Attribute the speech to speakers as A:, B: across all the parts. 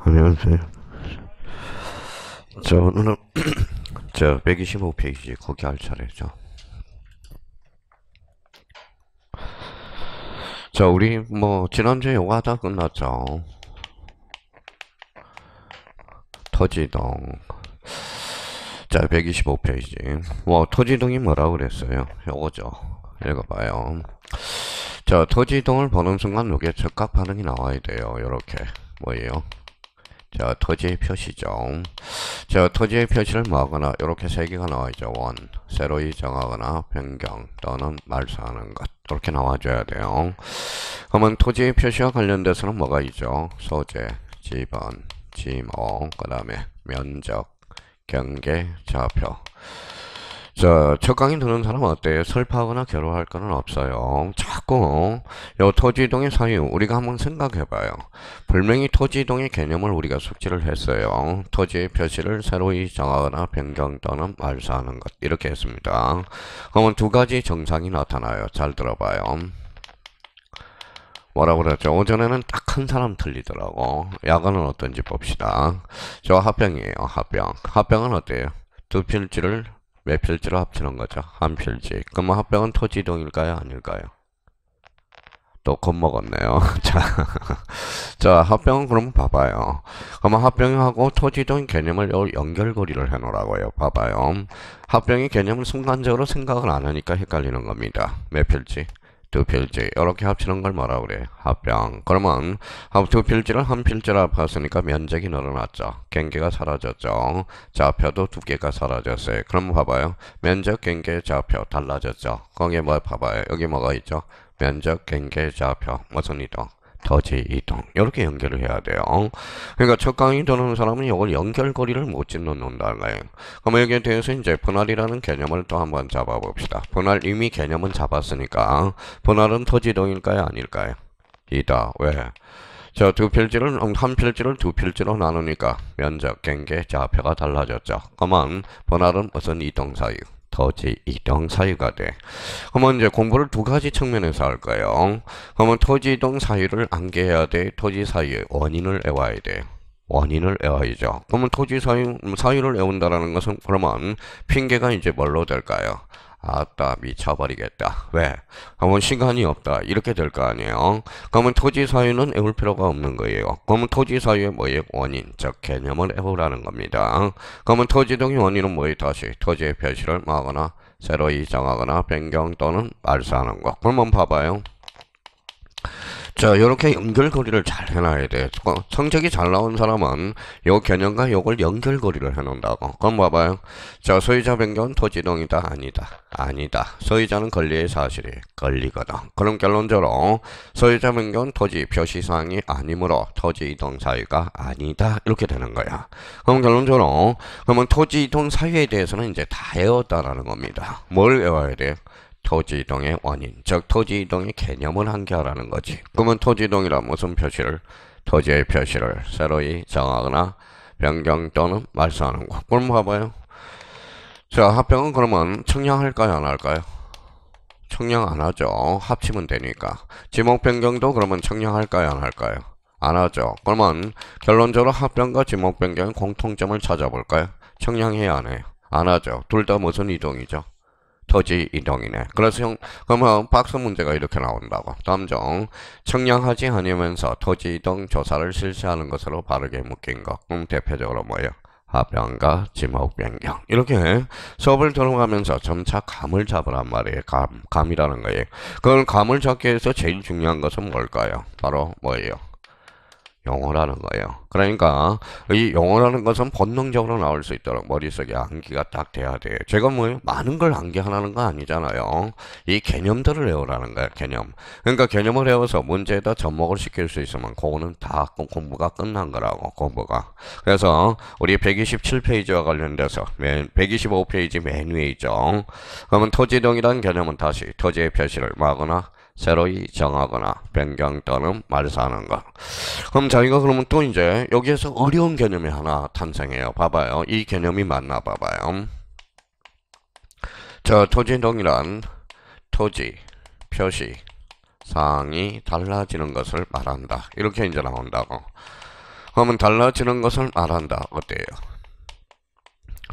A: 안녕하세요. 오늘은 저 125페이지 거기 할 차례죠. 우리 지난주에 요거 하다 끝났죠. 토지동. 125페이지. 토지동이 뭐라고 그랬어요? 요거죠. 읽어봐요. 토지동을 보는 순간 요게 적각 반응이 나와야 돼요. 요렇게. 뭐예요? 토지의 표시죠. 토지의 표시를 뭐하거나 이렇게 세 개가 나와있죠. 원, 새로이 정하거나 변경 또는 말소하는 것 이렇게 나와줘야 돼요. 그러면 토지의 표시와 관련돼서는 뭐가 있죠? 소재, 지번, 지목, 그 다음에 면적, 경계, 좌표. 첫 강의 듣는 사람은 어때요? 설파하거나 괴로워할 거는 없어요. 자꾸 요 토지이동의 사유 우리가 한번 생각해봐요. 분명히 토지이동의 개념을 우리가 숙지를 했어요. 토지의 표시를 새로이 정하거나 변경 또는 말소하는 것 이렇게 했습니다. 그러면 두 가지 정상이 나타나요. 잘 들어봐요. 뭐라고 그랬죠? 오전에는 딱 한 사람 틀리더라고. 야간은 어떤지 봅시다. 저 합병이에요. 합병. 합병은 어때요? 두 필지를 몇 필지로 합치는 거죠? 한 필지. 그럼 합병은 토지이동일까요? 아닐까요? 또 겁먹었네요. 합병은 그럼 봐봐요. 그럼 합병하고 토지이동 개념을 연결고리를 해놓으라고요. 봐봐요. 합병의 개념을 순간적으로 생각을 안 하니까 헷갈리는 겁니다. 몇 필지? 두 필지. 이렇게 합치는 걸 뭐라고 그래? 합병. 그러면 두 필지를 한 필지로 합했으니까 면적이 늘어났죠. 경계가 사라졌죠. 좌표도 두 개가 사라졌어요. 그럼 봐봐요. 면적, 경계, 좌표 달라졌죠. 거기에 뭐 봐봐요. 여기 뭐가 있죠? 면적, 경계, 좌표. 무슨 이동? 토지 이동. 이렇게 연결을 해야 돼요. 그러니까 첫 강의 듣는 사람은 이걸 연결고리를 못 짓는다는 거예요. 그럼 여기에 대해서 이제 분할이라는 개념을 또 한번 잡아봅시다. 분할 이미 개념은 잡았으니까 분할은 토지 이동일까요? 아닐까요? 이다. 왜? 두 필지를 한 필지를 두 필지로 나누니까 면적, 경계, 좌표가 달라졌죠. 그러면 분할은 무슨 이동 사유? 토지 이동 사유가 돼. 그러면 이제 공부를 두 가지 측면에서 할 거예요. 그러면 토지 이동 사유를 암기해야 돼. 토지 사유의 원인을 외워야 돼. 원인을 외워야죠. 그러면 토지 사유를 외운다라는 것은 그러면 핑계가 이제 뭘로 될까요? 아따 미쳐버리겠다. 왜? 그러면 시간이 없다. 이렇게 될 거 아니에요. 그러면 토지 사유는 외울 필요가 없는 거예요. 그러면 토지 사유의 뭐예요? 원인, 즉 개념을 외우라는 겁니다. 그러면 토지 이동의 원인은 뭐예요? 다시 토지의 표시를 하거나 새로이 정하거나 변경 또는 말소하는 거. 그러면 봐봐요. 요렇게 연결고리를 잘 해놔야 돼. 성적이 잘 나온 사람은 요 개념과 요걸 연결고리를 해놓는다고. 그럼 봐봐요. 소유자 변경은 토지이동이다? 아니다. 아니다. 소유자는 권리의 사실이 권리거든. 그럼 결론적으로 소유자 변경은 토지 표시사항이 아니므로 토지이동 사유가 아니다. 이렇게 되는 거야. 그럼 결론적으로 그러면 토지이동 사유에 대해서는 이제 다 외웠다라는 겁니다. 뭘 외워야 돼? 토지이동의 원인, 즉 토지이동의 개념을 한계하라는 거지. 그러면 토지이동이란 무슨 표시를? 토지의 표시를 새로이 정하거나 변경 또는 말소하는 거. 그럼 봐봐요. 합병은 그러면 청량할까요? 안 할까요? 청량 안 하죠. 합치면 되니까. 지목 변경도 그러면 청량할까요? 안 할까요? 안 하죠. 그러면 결론적으로 합병과 지목 변경의 공통점을 찾아볼까요? 청량해야 안 해요? 안 하죠. 둘 다 무슨 이동이죠? 토지 이동이네. 그래서 그러면 박스 문제가 이렇게 나온다고. 다음 중 청량하지 않으면서 토지 이동 조사를 실시하는 것으로 바르게 묶인 것. 그럼 대표적으로 뭐예요? 합병과 지목 변경. 이렇게 수업을 들어가면서 점차 감을 잡으란 말이에요. 감이라는 거예요. 그걸 감을 잡기 위해서 제일 중요한 것은 뭘까요? 바로 뭐예요? 용어라는 거예요. 그러니까 이 용어라는 것은 본능적으로 나올 수 있도록 머릿속에 암기가 딱 돼야 돼요. 제가 뭐예요? 많은 걸 암기하라는 건 아니잖아요. 이 개념들을 외우라는 거예요. 개념. 그러니까 개념을 외워서 문제에다 접목을 시킬 수 있으면 그거는 다 공부가 끝난 거라고. 공부가. 그래서 우리 127페이지와 관련돼서 125페이지 맨 위에 있죠. 그러면 토지동이라는 개념은 다시 토지의 표시를 하거나 새로이 정하거나 변경 또는 말소하는 것. 그럼 저희가 그러면 또 이제 여기에서 어려운 개념이 하나 탄생해요. 봐봐요. 이 개념이 맞나 봐봐요. 토지동이란 토지 표시 사항이 달라지는 것을 말한다. 이렇게 이제 나온다고. 그러면 달라지는 것을 말한다. 어때요?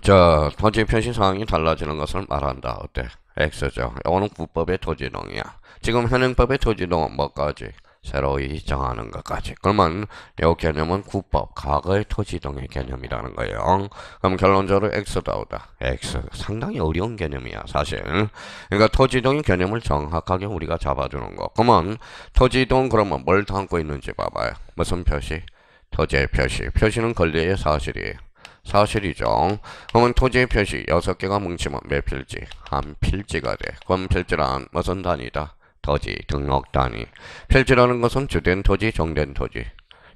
A: 자, 토지 표시 사항이 달라지는 것을 말한다. 어때? X죠. 이거는 구법의 토지동이야. 지금 현행법의 토지동은 뭐까지? 새로이 정하는 것까지. 그러면 이 개념은 구법, 과거의 토지동의 개념이라는 거예요. 그럼 결론적으로 X다 오다. X. 상당히 어려운 개념이야, 사실. 그러니까 토지동의 개념을 정확하게 우리가 잡아주는 거. 그러면 토지동 그러면 뭘 담고 있는지 봐봐요. 무슨 표시? 토지의 표시. 표시는 권리의 사실이에요. 사실이죠. 그러면 토지의 표시 6개가 뭉치면 몇 필지? 한 필지가 돼. 그럼 필지란 무슨 단위다? 토지, 등록 단위. 필지라는 것은 주된 토지, 정된 토지.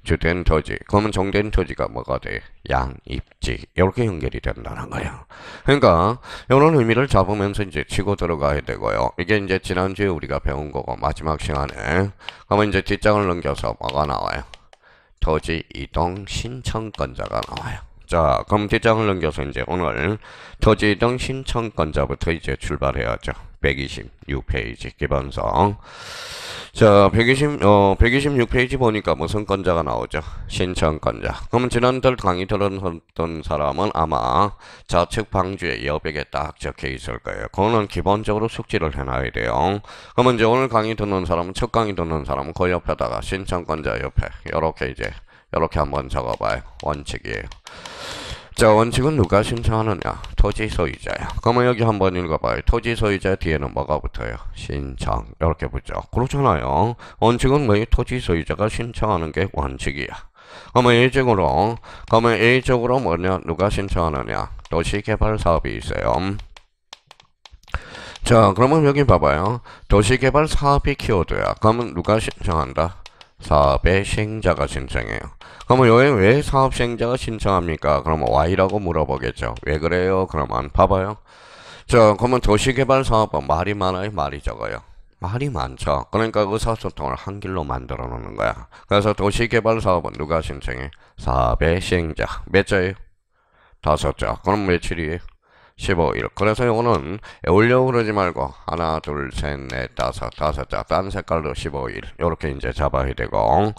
A: 주된 토지. 그러면 정된 토지가 뭐가 돼? 양입지. 이렇게 연결이 된다는 거예요. 그러니까 이런 의미를 잡으면서 이제 치고 들어가야 되고요. 이게 이제 지난주에 우리가 배운 거고 마지막 시간에. 그러면 이제 뒷장을 넘겨서 뭐가 나와요? 토지 이동 신청권자가 나와요. 자, 그럼 뒷장을 넘겨서 이제 오늘 토지 이동 신청권자부터 이제 출발해야죠. 126페이지 기본성. 자, 126페이지 보니까 무슨 건자가 나오죠? 신청건자. 그러면 지난달 강의 들었던 사람은 아마 좌측 방주에 여백에 딱 적혀 있을 거예요. 그거는 기본적으로 숙지를 해놔야 돼요. 그러면 이제 오늘 강의 듣는 사람은, 첫 강의 듣는 사람은 그 옆에다가 신청건자 옆에 이렇게 한번 적어봐요. 원칙이에요. 자, 원칙은 누가 신청하느냐? 토지 소유자야. 그러면 여기 한번 읽어봐요. 토지 소유자 뒤에는 뭐가 붙어요? 신청. 이렇게 붙죠. 그렇잖아요. 원칙은 뭐예요? 토지 소유자가 신청하는 게 원칙이야. 그러면 A적으로 뭐냐? 누가 신청하느냐? 도시개발 사업이 있어요. 자, 그러면 여기 봐봐요. 도시개발 사업이 키워드야. 그러면 누가 신청한다? 사업의 시행자가 신청해요. 그러면 여기 왜 사업 시행자가 신청합니까? 그러면 Y라고 물어보겠죠. 왜 그래요? 그러면 봐봐요. 자, 그러면 도시개발 사업은 말이 많아요? 말이 적어요? 말이 많죠. 그러니까 의사소통을 한 길로 만들어 놓는 거야. 그래서 도시개발 사업은 누가 신청해? 사업의 시행자. 몇 자예요? 5자. 그럼 며칠이에요? 15일. 그래서 이거는 외우려고 그러지 말고 하나, 둘, 셋, 넷, 다섯 자. 딴 색깔로 15일. 이렇게 이제 잡아야 되고.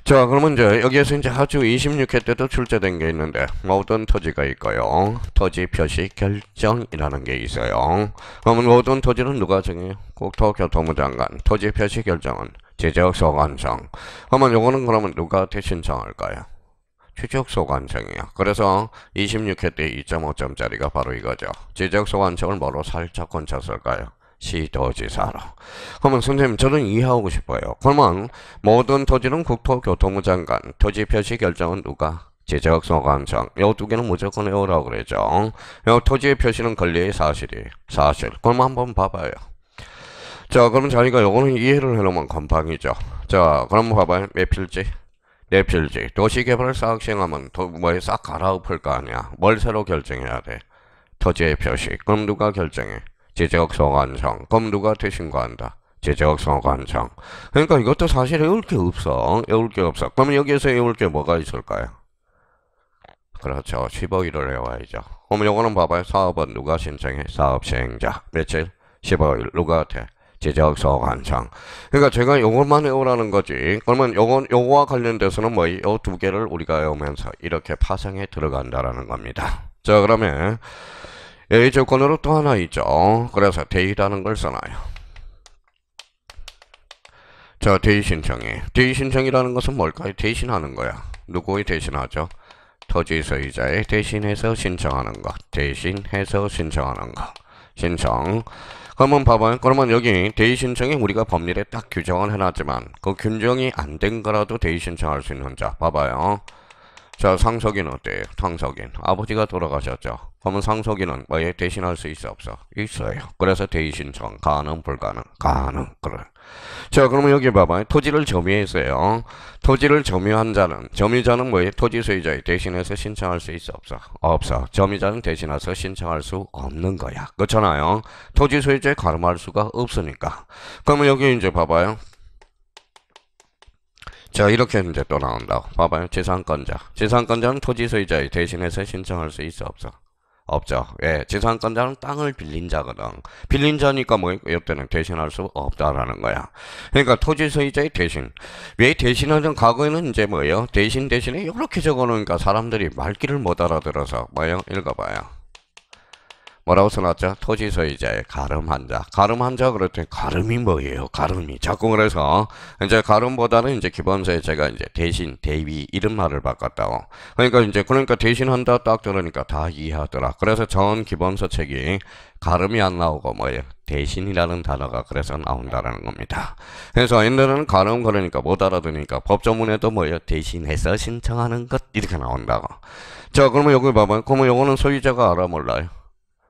A: 자, 그러면 이제 여기에서 이제 아주 26회 때도 출제된 게 있는데 모든 토지가 있고요. 토지 표시 결정이라는 게 있어요. 그러면 모든 토지는 누가 정해요? 국토교통부 장관. 토지 표시 결정은 지적소관청. 그러면 요거는 그러면 누가 대신 정할까요? 지적소관청이요. 그래서 26회 때 2.5점짜리가 바로 이거죠. 지적소관청을 뭐로 살짝 건쳤을까요? 시도지사로. 그러면 선생님 저는 이해하고 싶어요. 그러면 모든 토지는 국토교통부 장관, 토지 표시 결정은 누가? 지적소관청. 이 두 개는 무조건 외우라고 그러죠. 이 토지의 표시는 권리의 사실이에요. 사실. 그럼 한번 봐봐요. 자, 그럼 자기가 요거는 이해를 해놓으면 건방이죠. 자, 그럼 봐봐요. 몇 필지? 네 필지. 도시개발을 싹 시행하면 뭐에 싹 갈아엎을 거 아니야. 뭘 새로 결정해야 돼? 토지의 표시. 그럼 누가 결정해? 지적소관청. 그럼 누가 대신 관한다? 지적소관청. 그러니까 이것도 사실 외울 게 없어. 외울 게 없어. 그러면 여기에서 외울 게 뭐가 있을까요? 그렇죠. 15일을 외워야죠. 그러면 요거는 봐봐요. 사업은 누가 신청해? 사업 시행자. 며칠? 15일. 누가 돼? 지적소관청. 그러니까 제가 요것만 외우라는 거지. 그러면 요거와 관련돼서는 뭐 요 두 개를 우리가 외우면서 이렇게 파생에 들어간다라는 겁니다. 자, 그러면 A 조건으로 또 하나 있죠. 그래서 대의라는 걸 써놔요. 자, 대의 신청이. 대의 신청이라는 것은 뭘까요? 대신하는 거야. 누구의 대신하죠? 토지 소유자의 대신해서 신청하는 것. 대신해서 신청하는 것. 신청. 그러면 봐봐요. 그러면 여기 대의 신청이 우리가 법률에 딱 규정을 해놨지만 그 규정이 안 된 거라도 대의 신청할 수 있는 자. 봐봐요. 자, 상속인 어때요? 상속인. 아버지가 돌아가셨죠. 그러면 상속인은 뭐에 대신할 수 있어 없어? 있어요. 그래서 대의 신청 가능 불가능? 가능. 그래. 자, 그러면 여기 봐봐요. 토지를 점유했어요. 토지를 점유한 자는, 점유자는 뭐예요? 토지 소유자에 대신해서 신청할 수 있어 없어? 없어. 점유자는 대신해서 신청할 수 없는 거야. 그렇잖아요. 토지 소유자에 가름할 수가 없으니까. 그러면 여기 이제 봐봐요. 자, 이렇게 이제 또 나온다고. 봐봐요. 재산권자. 재산권자는 토지 소유자에 대신해서 신청할 수 있어 없어? 없죠. 예, 지상권자는 땅을 빌린 자거든. 빌린 자니까 뭐 이때는 대신할 수 없다라는 거야. 그러니까 토지 소유자의 대신. 왜 대신하는 과거에는 이제 뭐예요? 대신에 이렇게 적어놓으니까 사람들이 말귀를 못 알아들어서 뭐예요? 읽어봐요. 뭐라고 써놨죠? 토지 소유자의 가름한자. 가름한자 그랬더니 가름이 뭐예요? 가름이. 자꾸 그래서 이제 가름보다는 이제 기본서에 제가 이제 대신, 대위 이런 말을 바꿨다고. 그러니까 대신한다 딱 들으니까 다 이해하더라. 그래서 전 기본서 책이 가름이 안 나오고 뭐예요? 대신이라는 단어가 그래서 나온다라는 겁니다. 그래서 옛날에는 가름 그러니까 못 알아듣으니까 법조문에도 뭐예요? 대신해서 신청하는 것 이렇게 나온다고. 자, 그러면 여기 봐봐요. 그러면 요거는 소유자가 알아 몰라요?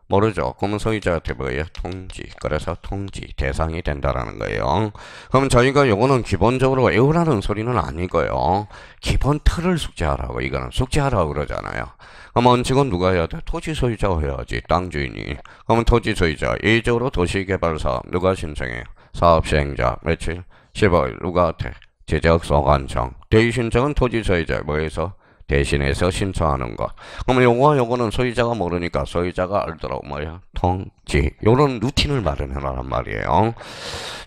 A: 모르죠. 그러면 소유자한테 뭐예요? 통지. 그래서 통지 대상이 된다라는 거예요. 그럼 저희가 요거는 기본적으로 외우라는 소리는 아니고요. 기본 틀을 숙지하라고. 이거는 숙지하라고 그러잖아요. 그럼 원칙은 누가 해야 돼? 토지 소유자가 해야지. 땅 주인이. 그러면 토지 소유자. 예외적으로 도시개발사업 누가 신청해요? 사업 시행자. 며칠? 15일. 누가한테? 지적소관청. 대의신청은 토지 소유자. 뭐해서? 대신해서 신청하는 것. 그러면 요거와 요거는 소유자가 모르니까 소유자가 알도록 뭐야? 통지. 요런 루틴을 마련해라란 말이에요.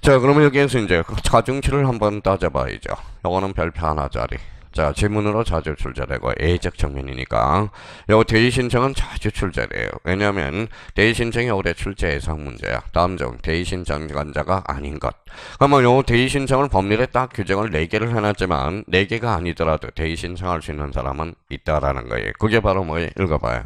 A: 자, 그러면 여기에서 이제 가중치를 한번 따져봐야죠. 요거는 별표 하나짜리. 자, 지문으로 자주 출제되고 예적 측면이니까 요 대의신청은 자주 출제돼요. 왜냐하면 대의신청이 올해 출제 예상 문제야. 다음 중 대의신청관자가 아닌 것. 그러면 요 대의신청을 법률에 딱 규정을 4개를 해놨지만 4개가 아니더라도 대의신청할 수 있는 사람은 있다라는 거예요. 그게 바로 뭐예요? 읽어봐요.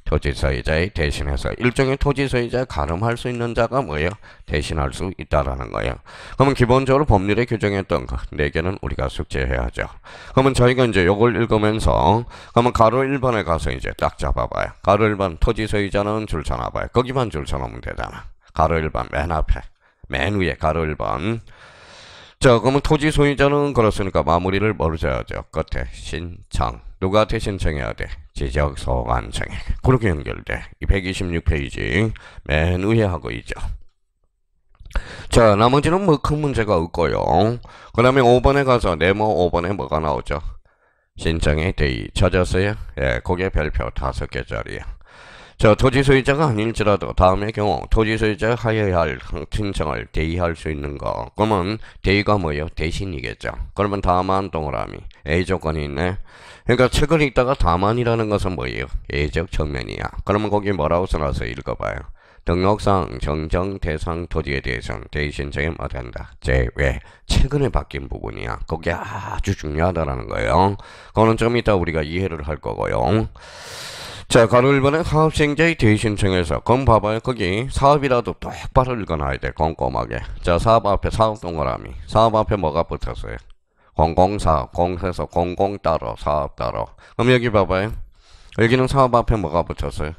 A: 토지 소유자의 대신해서 일종의 토지 소유자에 가름할 수 있는 자가 뭐예요? 대신할 수 있다라는 거예요. 그러면 기본적으로 법률에 규정했던 것 4개는 우리가 숙지해야죠. 그러면 저희가 이제 요걸 읽으면서 그러면 가로 1번에 가서 이제 딱 잡아봐요. 가로 1번 토지 소유자는 줄 쳐놔봐요. 거기만 줄 쳐놓으면 되잖아. 가로 1번 맨 앞에 맨 위에 가로 1번. 자, 그러면 토지 소유자는 그렇으니까 마무리를 모르셔야죠. 끝에 신청. 누구한테 신청해야 돼? 지적소관청에. 그렇게 연결돼. 이 126페이지 맨 위에 하고 있죠. 자, 나머지는 뭐 큰 문제가 없고요. 그 다음에 5번에 가서 네모 5번에 뭐가 나오죠? 신청의 대의 찾았어요? 예, 그게 별표 5개짜리야. 자, 토지 소유자가 아닐지라도 다음의 경우 토지 소유자가 하여야 할 신청을 대의할 수 있는 거. 그러면 대의가 뭐예요? 대신이겠죠. 그러면 다만 동그라미. A 조건이 있네. 그러니까 책을 읽다가 다만이라는 것은 뭐예요? 예적 측면이야. 그러면 거기 뭐라고 써놔서 읽어봐요. 등록상 정정 대상 토지에 대해서는 대의 신청이 뭐 된다? 제외. 최근에 바뀐 부분이야. 그게 아주 중요하다라는 거예요. 그거는 좀 이따 우리가 이해를 할 거고요. 자, 가로 1번에 사업시행자의 대의 신청에서 그럼 봐봐요. 거기 사업이라도 똑바로 읽어놔야 돼. 꼼꼼하게. 자, 사업 앞에 사업 동그라미. 사업 앞에 뭐가 붙었어요? 공공사업. 공에서 공공 따로 사업 따로. 그럼 여기 봐봐요. 여기는 사업 앞에 뭐가 붙었어요?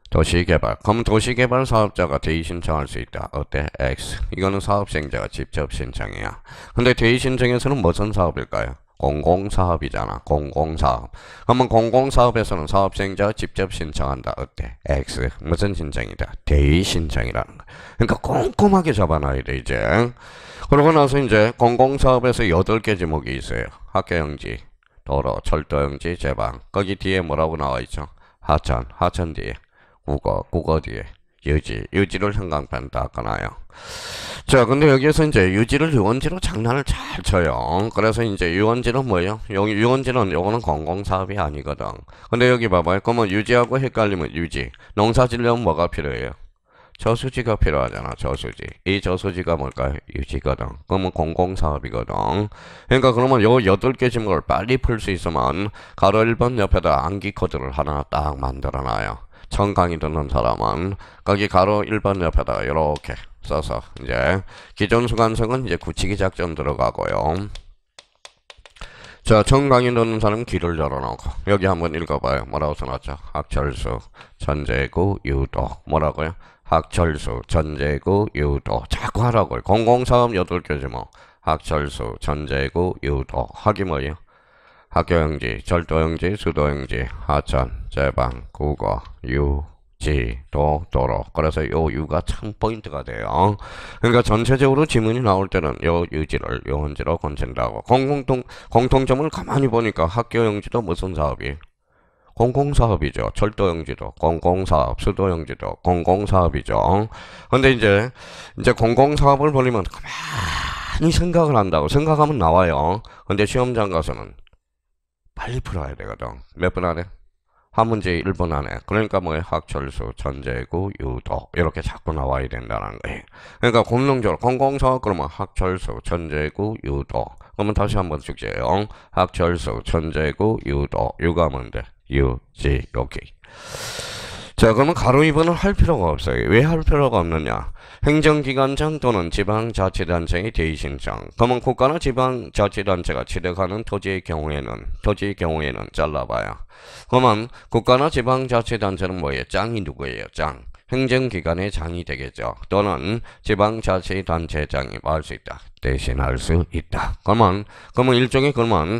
A: 도시개발. 그럼 도시개발 사업자가 대의 신청할 수 있다. 어때? X. 이거는 사업시행자가 직접 신청이야. 근데 대의 신청에서는 무슨 사업일까요? 공공사업이잖아. 공공사업. 그러면 공공사업에서는 사업시행자가 직접 신청한다. 어때? X. 무슨 신청이다? 대의 신청이라는 거야. 그러니까 꼼꼼하게 잡아놔야 돼, 이제. 그러고 나서 이제 공공사업에서 8개 제목이 있어요. 학교용지, 도로, 철도용지, 제방. 거기 뒤에 뭐라고 나와 있죠? 하천, 하천 뒤에. 국어, 국어 뒤에. 유지를 형광펜 닦아놔요. 자, 근데 여기에서 이제 유지를 유원지로 장난을 잘 쳐요. 그래서 이제 유원지는 뭐예요? 유원지는 요거는 공공사업이 아니거든. 근데 여기 봐봐요. 그러면 유지하고 헷갈리면 유지. 농사 지려면 뭐가 필요해요? 저수지가 필요하잖아. 저수지. 이 저수지가 뭘까요? 유지거든. 그러면 공공사업이거든. 그러니까 그러면 요 8개 지목을 빨리 풀 수 있으면 가로 1번 옆에다 암기 코드를 하나 딱 만들어놔요. 처음 강의 듣는 사람은 거기 가로 1번 옆에다 이렇게 써서 이제 기존 수강생은 이제 굳히기 작전 들어가고요. 자, 처음 강의 듣는 사람은 귀를 열어놓고 여기 한번 읽어봐요. 뭐라고 써놨죠? 학철수, 전제구, 유도. 뭐라고요? 학철수, 전제구, 유도. 자꾸 하라고요. 공공사업 8개지 뭐. 학철수, 전제구, 유도. 학이 뭐예요? 학교용지, 철도용지, 수도용지, 하천, 제방, 국어, 유지, 도로. 그래서 요 유가 참 포인트가 돼요. 그러니까 전체적으로 지문이 나올 때는 요 유지를 요원지로 건친다고. 공통점을 가만히 보니까 학교용지도 무슨 사업이? 공공사업이죠. 철도용지도 공공사업, 수도용지도 공공사업이죠. 근데 이제 공공사업을 벌리면 가만히 생각을 한다고. 생각하면 나와요. 근데 시험장 가서는 빨리 풀어야 되거든. 몇 분 안에? 한 문제 1분 안에. 그러니까 뭐예요? 학철수, 전제구, 유도 이렇게 자꾸 나와야 된다는 거예요. 그러니까 공론적으로 공공사업 그러면 학철수, 전제구, 유도. 그러면 다시 한번 숙제요. 학철수, 전제구, 유도. 유가면 돼. 유지 여기. 자, 그러면 가로 2번은 할 필요가 없어요. 왜 할 필요가 없느냐? 행정기관장 또는 지방자치단체의 대의신청. 그러면 국가나 지방자치단체가 취득하는 토지의 경우에는 잘라봐요. 그러면 국가나 지방자치단체는 뭐예요? 짱이 누구예요? 짱. 행정기관의 장이 되겠죠. 또는 지방자치단체장이 뭐 할 수 있다? 대신할 수 있다. 그러면 일종의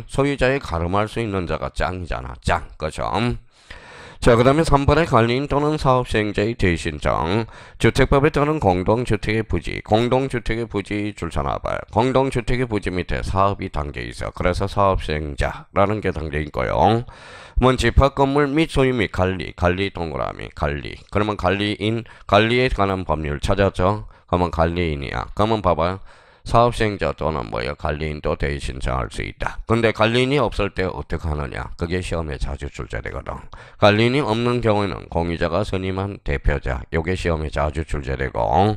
A: 소유자의 가름할 수 있는 자가 짱이잖아. 짱. 그죠? 자, 그 다음에 3번의 관리인 또는 사업시행자의 대신청. 주택법에 따른 공동주택의 부지. 공동주택의 부지 줄 서놔봐요. 공동주택의 부지 밑에 사업이 담겨 있어. 그래서 사업시행자라는 게 담겨 있고요. 집합건물 및 소유 및 관리 동그라미, 관리. 그러면 관리에 관한 법률 찾았죠? 그러면 관리인이야. 그러면 봐봐요. 사업시행자 또는 관리인도 대의 신청할 수 있다. 근데 관리인이 없을 때 어떻게 하느냐? 그게 시험에 자주 출제되거든. 관리인이 없는 경우에는 공유자가 선임한 대표자. 요게 시험에 자주 출제되고.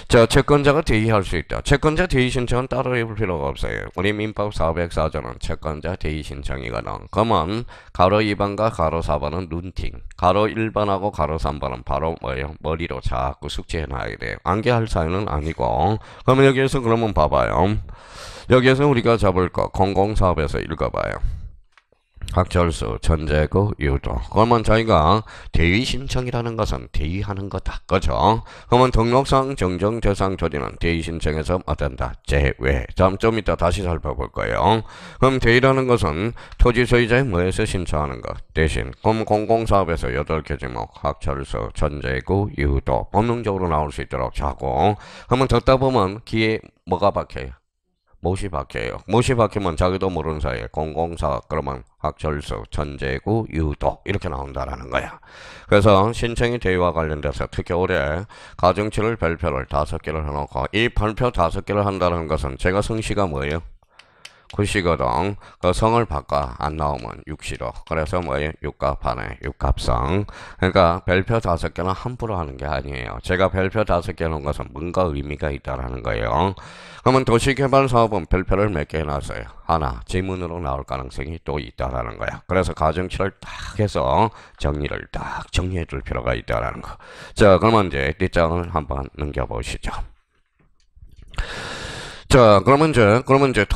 A: 자, 채권자가 대의할 수 있다. 채권자 대의 신청은 따로 해볼 필요가 없어요. 우리 민법 404조는 채권자 대의 신청이거든. 그러면 가로 2번과 가로 4번은 룬팅. 가로 1번하고 가로 3번은 바로 머리로 자꾸 숙지해놔야 돼요. 암기할 사유는 아니고. 그러면 여기에서 그러면 봐봐요. 여기에서 우리가 잡을 거 공공사업에서 읽어봐요. 학철수, 전제구, 유도. 그러면 저희가 대의 신청이라는 것은 대의하는 거다. 그죠? 그러면 등록상 정정 대상 토지는 대의 신청에서 어떤다? 제외. 좀 이따 다시 살펴볼 거예요. 그럼 대의라는 것은 토지 소유자의 뭐에서 신청하는 것? 대신. 그럼 공공사업에서 8개 제목 학철수, 전제구, 유도. 본능적으로 나올 수 있도록 하고. 그러면 듣다 보면 귀에 뭐가 박혀요? 못이 박혀요. 못이 박히면 자기도 모르는 사이에 공공사업 그러면 학철수, 전제구, 유도 이렇게 나온다라는 거야. 그래서 신청이 대의와 관련돼서 특히 올해 가중치를 별표를 5개를 해놓고 이 별표 5개를 한다는 것은 제가 성씨가 뭐예요? 구시거든. 그 성을 바꿔 안 나오면 육시로. 그래서 육갑하네. 육갑성. 그러니까 별표 5개는 함부로 하는 게 아니에요. 제가 별표 5개 놓은 것은 뭔가 의미가 있다라는 거예요. 그러면 도시개발 사업은 별표를 몇 개 해놨어요? 하나. 지문으로 나올 가능성이 또 있다라는 거야. 그래서 가중치를 딱 해서 정리를 딱 정리해 줄 필요가 있다라는 거. 자, 그러면 이제 뒷장을 한번 넘겨보시죠. 자, 그러면 이제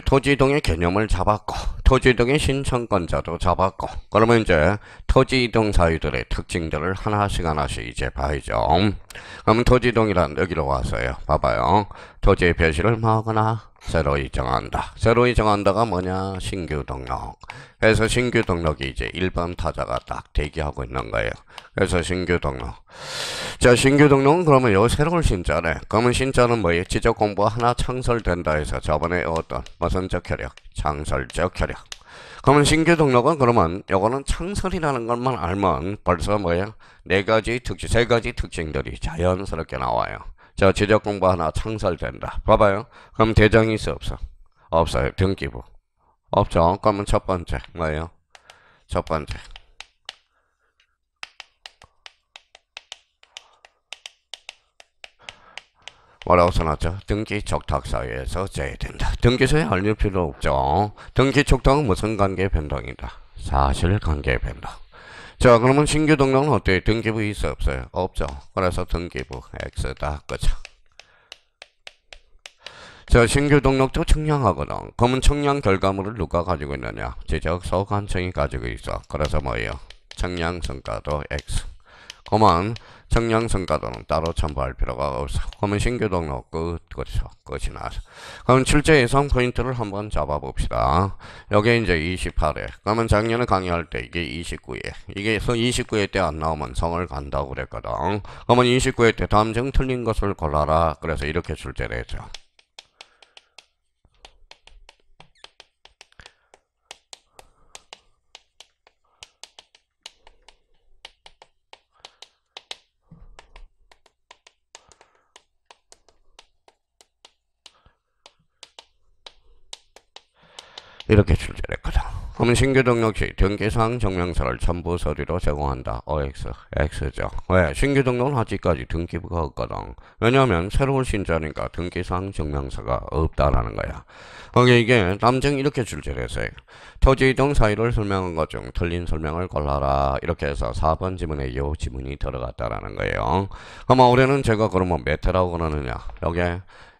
A: 토지이동의 개념을 잡았고, 토지이동의 신청권자도 잡았고, 그러면 이제 토지이동 사유들의 특징들을 하나씩 이제 봐야죠. 그러면 토지이동이란 여기로 와서요. 봐봐요. 토지의 표시를 뭐하거나 새로 이정한다. 새로 이정한다가 뭐냐? 신규 등록. 그래서 신규 등록이 이제 1번 타자가 딱 대기하고 있는 거예요. 그래서 신규 등록. 자, 신규 등록은 그러면 요 새로운 신자네. 그러면 신자는 뭐예요? 지적 공부가 하나 창설된다 해서 저번에 무슨 적혈력? 창설적 혈력. 그러면 신규 등록은 그러면 요거는 창설이라는 것만 알면 벌써 세 가지 특징들이 자연스럽게 나와요. 자, 지적 공부 하나 창설된다. 봐봐요. 그럼 대장이 있어 없어? 없어요. 등기부. 없죠. 그러면 첫 번째 뭐예요? 첫 번째. 뭐라고 써놨죠? 등기 촉탁사유에서 제외된다. 등기소에 알릴 필요 없죠. 등기 촉탁은 무슨 관계 변동이다? 사실관계 변동. 자, 그러면 신규 등록은 어때요? 등기부 있어 없어요? 없죠. 그래서 등기부 X다. 그죠? 자, 신규 등록도 청량하거든. 그러면 청량 결과물을 누가 가지고 있느냐? 지적 소관청이 가지고 있어. 그래서 뭐예요? 청량 성과도 X. 그러면 청량 성과도는 따로 첨부할 필요가 없어. 그러면 신규 등록 끝이 나서. 그럼 출제 예상 포인트를 한번 잡아봅시다. 여기 이제 28회. 그러면 작년에 강의할 때 이게 29회. 이게 29회 때 안 나오면 성을 간다고 그랬거든. 그러면 29회 때 다음 중 틀린 것을 골라라. 그래서 이렇게 출제를 했죠. 이렇게 출제했거든. 그러면 신규 등록 시 등기사항 증명서를 첨부 서류로 제공한다. OX, X죠. 왜? 신규 등록은 아직까지 등기부가 없거든. 왜냐하면 새로운 신자니까 등기사항 증명서가 없다라는 거야. 거기 이게 남정 이렇게 출제를 했어요. 토지 이동 사유를 설명한 것 중 틀린 설명을 골라라. 이렇게 해서 4번 지문에 요 지문이 들어갔다라는 거예요. 그러면 올해는 제가 그러면 몇 회라고 그러느냐?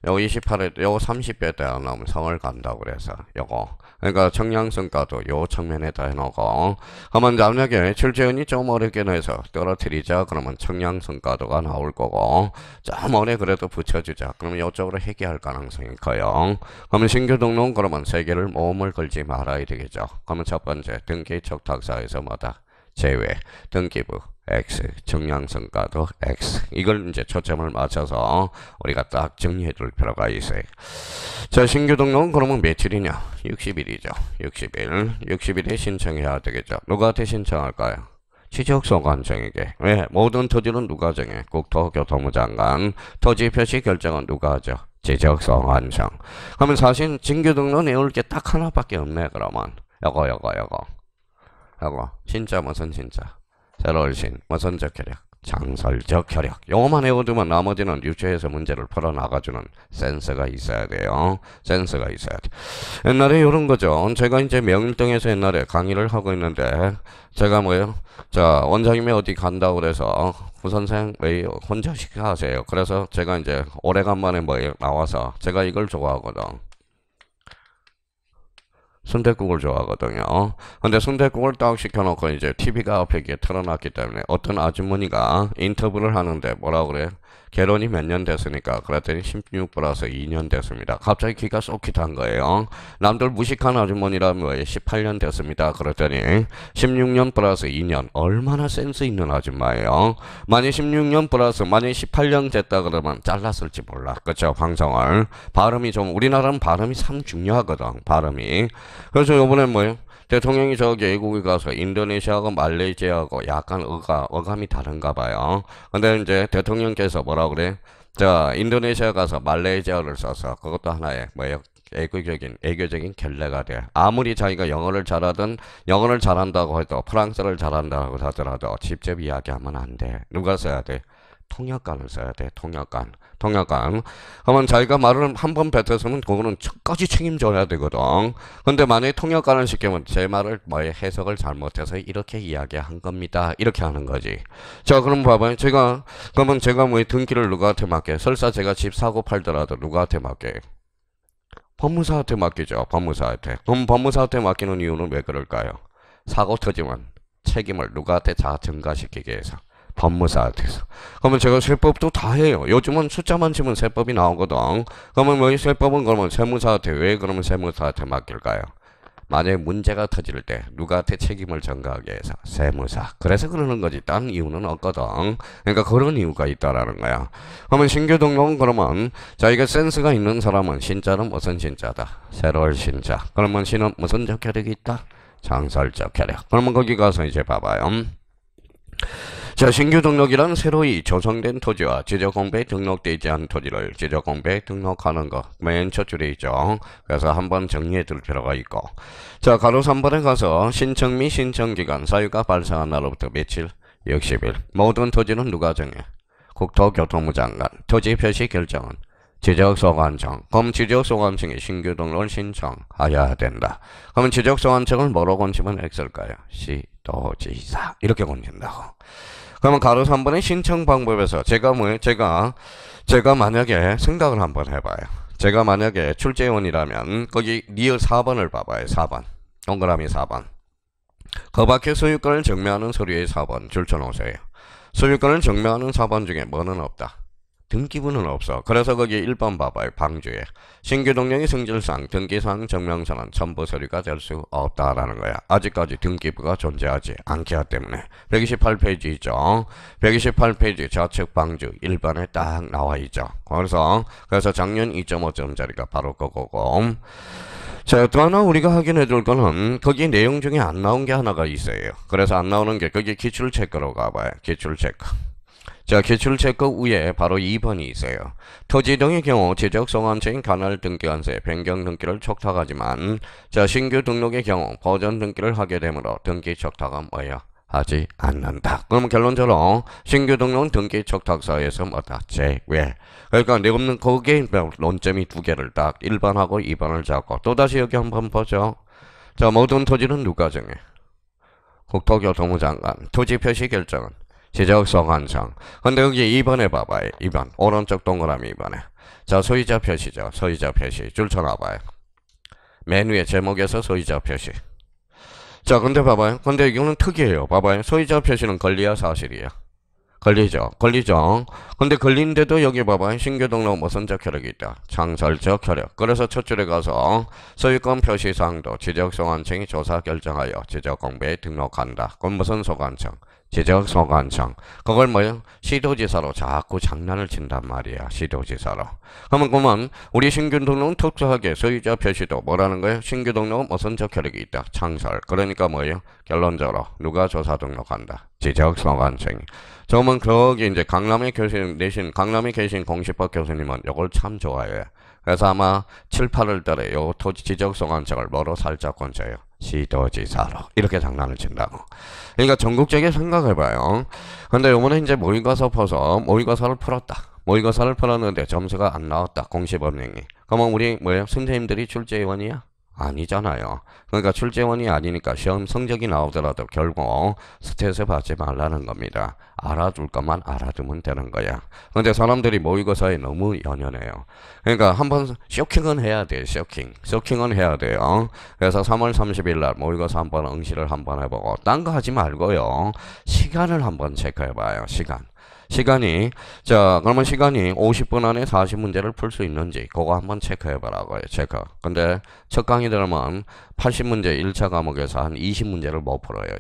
A: 요 28회, 요 30회 때 나오면 성을 간다고 그래서 요거. 그러니까 청량성가도 요 측면에다 해놓고 그러면 만약에 출제원이 좀 어렵게 내서 떨어뜨리자 그러면 청량성가도가 나올 거고 좀 어려 그래도 붙여주자 그러면 요쪽으로 해결할 가능성이 커요. 그러면 신규 등록 그러면 세 개를 모음을 걸지 말아야 되겠죠. 그러면 첫 번째 등기 척탁사에서 뭐다? 제외 등기부 X 청량성가도 X 이걸 이제 초점을 맞춰서 우리가 딱 정리해 둘 필요가 있어요. 자 신규 등록은 그러면 며칠이냐 60일이죠. 60일에 신청해야 되겠죠. 누구한테 신청할까요? 지적소관청에게. 왜? 모든 토지는 누가 정해? 국토교통부 장관. 토지 표시 결정은 누가 하죠? 지적소관청. 그러면 사실 신규 등록 내올 게 딱 하나밖에 없네. 그러면 요거 신자 무슨 신자? 새로운 신 무슨 적혈력? 장설적 혈액. 요거만 외워두면 나머지는 유추해서 문제를 풀어나가주는 센스가 있어야 돼요. 센스가 있어야 돼. 옛날에 이런 거죠. 제가 이제 명일동에서 옛날에 강의를 하고 있는데 제가 뭐예요? 자 원장님이 어디 간다고 그래서 후선생 왜 혼자 식사하세요? 그래서 제가 이제 오래간만에 뭐예요? 나와서 제가 이걸 좋아하거든. 순댓국을 좋아하거든요. 근데 순댓국을 딱 시켜놓고 이제 TV가 앞에 틀어놨기 때문에 어떤 아주머니가 인터뷰를 하는데 뭐라고 그래? 결혼이 몇 년 됐으니까 그랬더니 16 플러스 2년 됐습니다. 갑자기 귀가 쏙깃한 거예요. 남들 무식한 아주머니라면 18년 됐습니다. 그랬더니 16년 플러스 2년 얼마나 센스 있는 아줌마예요. 만약 16년 플러스 만약 18년 됐다 그러면 잘랐을지 몰라. 그쵸? 방송을 발음이 좀 우리나라는 발음이 참 중요하거든. 발음이. 그래서 요번에 뭐예요? 대통령이 저기 외국에 가서 인도네시아하고 말레이시아하고 약간 어감이 다른가 봐요. 근데 이제 대통령께서 뭐라 그래? 자, 인도네시아 가서 말레이시아를 써서 그것도 하나의 뭐예요? 애교적인 결례가 돼. 아무리 자기가 영어를 잘한다고 해도 프랑스를 잘한다고 하더라도 직접 이야기하면 안 돼. 누가 써야 돼? 통역관을 써야 돼. 통역관. 그러면 자기가 말을 한 번 뱉었으면 그거는 끝까지 책임져야 되거든. 근데 만약에 통역관을 시키면 제 말을 해석을 잘못해서 이렇게 이야기한 겁니다. 이렇게 하는 거지. 자, 그럼 봐봐요. 그러면 제가 등기를 누구한테 맡게? 설사 제가 집 사고 팔더라도 누구한테 맡게? 법무사한테 맡기죠. 법무사한테. 그럼 법무사한테 맡기는 이유는 왜 그럴까요? 사고 터지면 책임을 누구한테 다 전가시키기 위해서. 법무사한테서. 그러면 제가 세법도 다 해요. 요즘은 숫자만 치면 세법이 나오거든. 그러면 세법은 그러면 세무사한테 왜 그러면 세무사한테 맡길까요? 만약에 문제가 터질 때 누구한테 책임을 전가하기 위해서 세무사. 그래서 그러는 거지. 딴 이유는 없거든. 그러니까 그런 이유가 있다라는 거야. 그러면 신규 등록은 그러면 자기가 센스가 있는 사람은 신자는 무슨 신자다? 새로운 신자. 그러면 신은 무슨 적혈력이 있다? 장설적 혈액. 그러면 거기 가서 이제 봐봐요. 자, 신규 등록이란 새로이 조성된 토지와 지적공부에 등록되지 않은 토지를 지적공부에 등록하는 거. 맨 첫 줄에 있죠. 그래서 한번 정리해 둘 필요가 있고. 자, 가로 3번에 가서 신청 및 신청기간 사유가 발생한 날로부터 며칠? 60일. 모든 토지는 누가 정해? 국토교통부 장관. 토지 표시 결정은 지적소관청. 그럼 지적소관청에 신규 등록을 신청해야 된다. 그러면 지적소관청을 뭐로 건치면 X일까요? 시도지사. 이렇게 건진다고. 그러면 가로 3번의 신청 방법에서 제가 만약에 생각을 한번 해봐요. 제가 만약에 출제원이라면 거기 리얼 4번을 봐봐요. 4번. 동그라미 4번. 그 밖에 소유권을 증명하는 서류의 4번 줄쳐놓으세요. 소유권을 증명하는 4번 중에 뭐는 없다? 등기부는 없어. 그래서 거기 1번 봐봐요. 방주에. 신규 등록의 성질상 등기사항 증명서는 첨부 서류가 될 수 없다라는 거야. 아직까지 등기부가 존재하지 않기 때문에. 128페이지 있죠. 128페이지 좌측 방주 1번에 딱 나와 있죠. 그래서 작년 2.5점짜리가 바로 그거고. 자, 또 하나 우리가 확인해 둘 거는 거기 내용 중에 안 나온 게 하나가 있어요. 그래서 안 나오는 게 거기 기출체크로 가봐요. 기출체크. 자, 기출체크 위에 바로 2번이 있어요. 토지 등의 경우 지적소관청인 관할 등기관서에 변경 등기를 촉탁하지만 자, 신규 등록의 경우 버전 등기를 하게 되므로 등기 촉탁은 뭐예요? 하지 않는다. 그러면 결론적으로 신규 등록 등기 촉탁서에서 뭐다? 제외. 그러니까 내 없는 거기에 논점이 두 개를 딱 1번하고 2번을 잡고 또다시 여기 한번 보죠. 자, 모든 토지는 누가 정해? 국토교통부 장관. 토지 표시 결정은 지적소관청. 근데 여기 2번에 봐봐요. 2번. 오른쪽 동그라미 2번에. 자, 소유자 표시죠. 소유자 표시. 줄 쳐놔봐요. 맨 위에 제목에서 소유자 표시. 자, 근데 봐봐요. 근데 이거는 특이해요. 봐봐요. 소유자 표시는 권리야, 사실이야? 걸리죠. 걸리죠. 근데 걸린데도 여기 봐봐요. 신규 등록 무슨 적혈력이 있다. 창설적 혈력. 그래서 첫 줄에 가서 소유권 표시사항도 지적소관청이 조사 결정하여 지적공부에 등록한다. 그건 무슨 소관청? 지적소관청. 그걸 뭐요? 시도지사로 자꾸 장난을 친단 말이야. 시도지사로. 그러면 우리 신규 등록은 특수하게 소유자 표시도 뭐라는 거예요? 신규 등록은 무슨 적혈력이 있다. 창설. 그러니까 뭐예요? 결론적으로 누가 조사 등록한다. 지적소관청이. 저는 거기 이제 강남에 계신 공시법 교수님은 이걸 참 좋아해요. 그래서 아마 7, 8월 달에 요 토지 지적소관청을 뭐로 살짝 건져요? 시도지사로. 이렇게 장난을 친다고. 그러니까 전국적인 생각해봐요. 근데 요번에 이제 모의고사 퍼서 모의고사를 풀었다. 모의고사를 풀었는데 점수가 안 나왔다. 공시법령이. 그러면 우리 뭐예요? 선생님들이 출제위원이야? 아니잖아요. 그러니까 출제원이 아니니까 시험 성적이 나오더라도 결국 스트레스 받지 말라는 겁니다. 알아둘 것만 알아두면 되는 거야. 근데 사람들이 모의고사에 너무 연연해요. 그러니까 한번 쇼킹은 해야 돼. 쇼킹은 해야 돼요. 그래서 3월 30일 날 모의고사 한번 응시를 한번 해보고 딴 거 하지 말고요. 시간을 한번 체크해봐요. 시간이 자 그러면 시간이 50분 안에 40문제를 풀 수 있는지 그거 한번 체크해보라고요. 체크. 근데 첫 강의 들으면 80문제 1차 과목에서 한 20문제를 못 풀어요.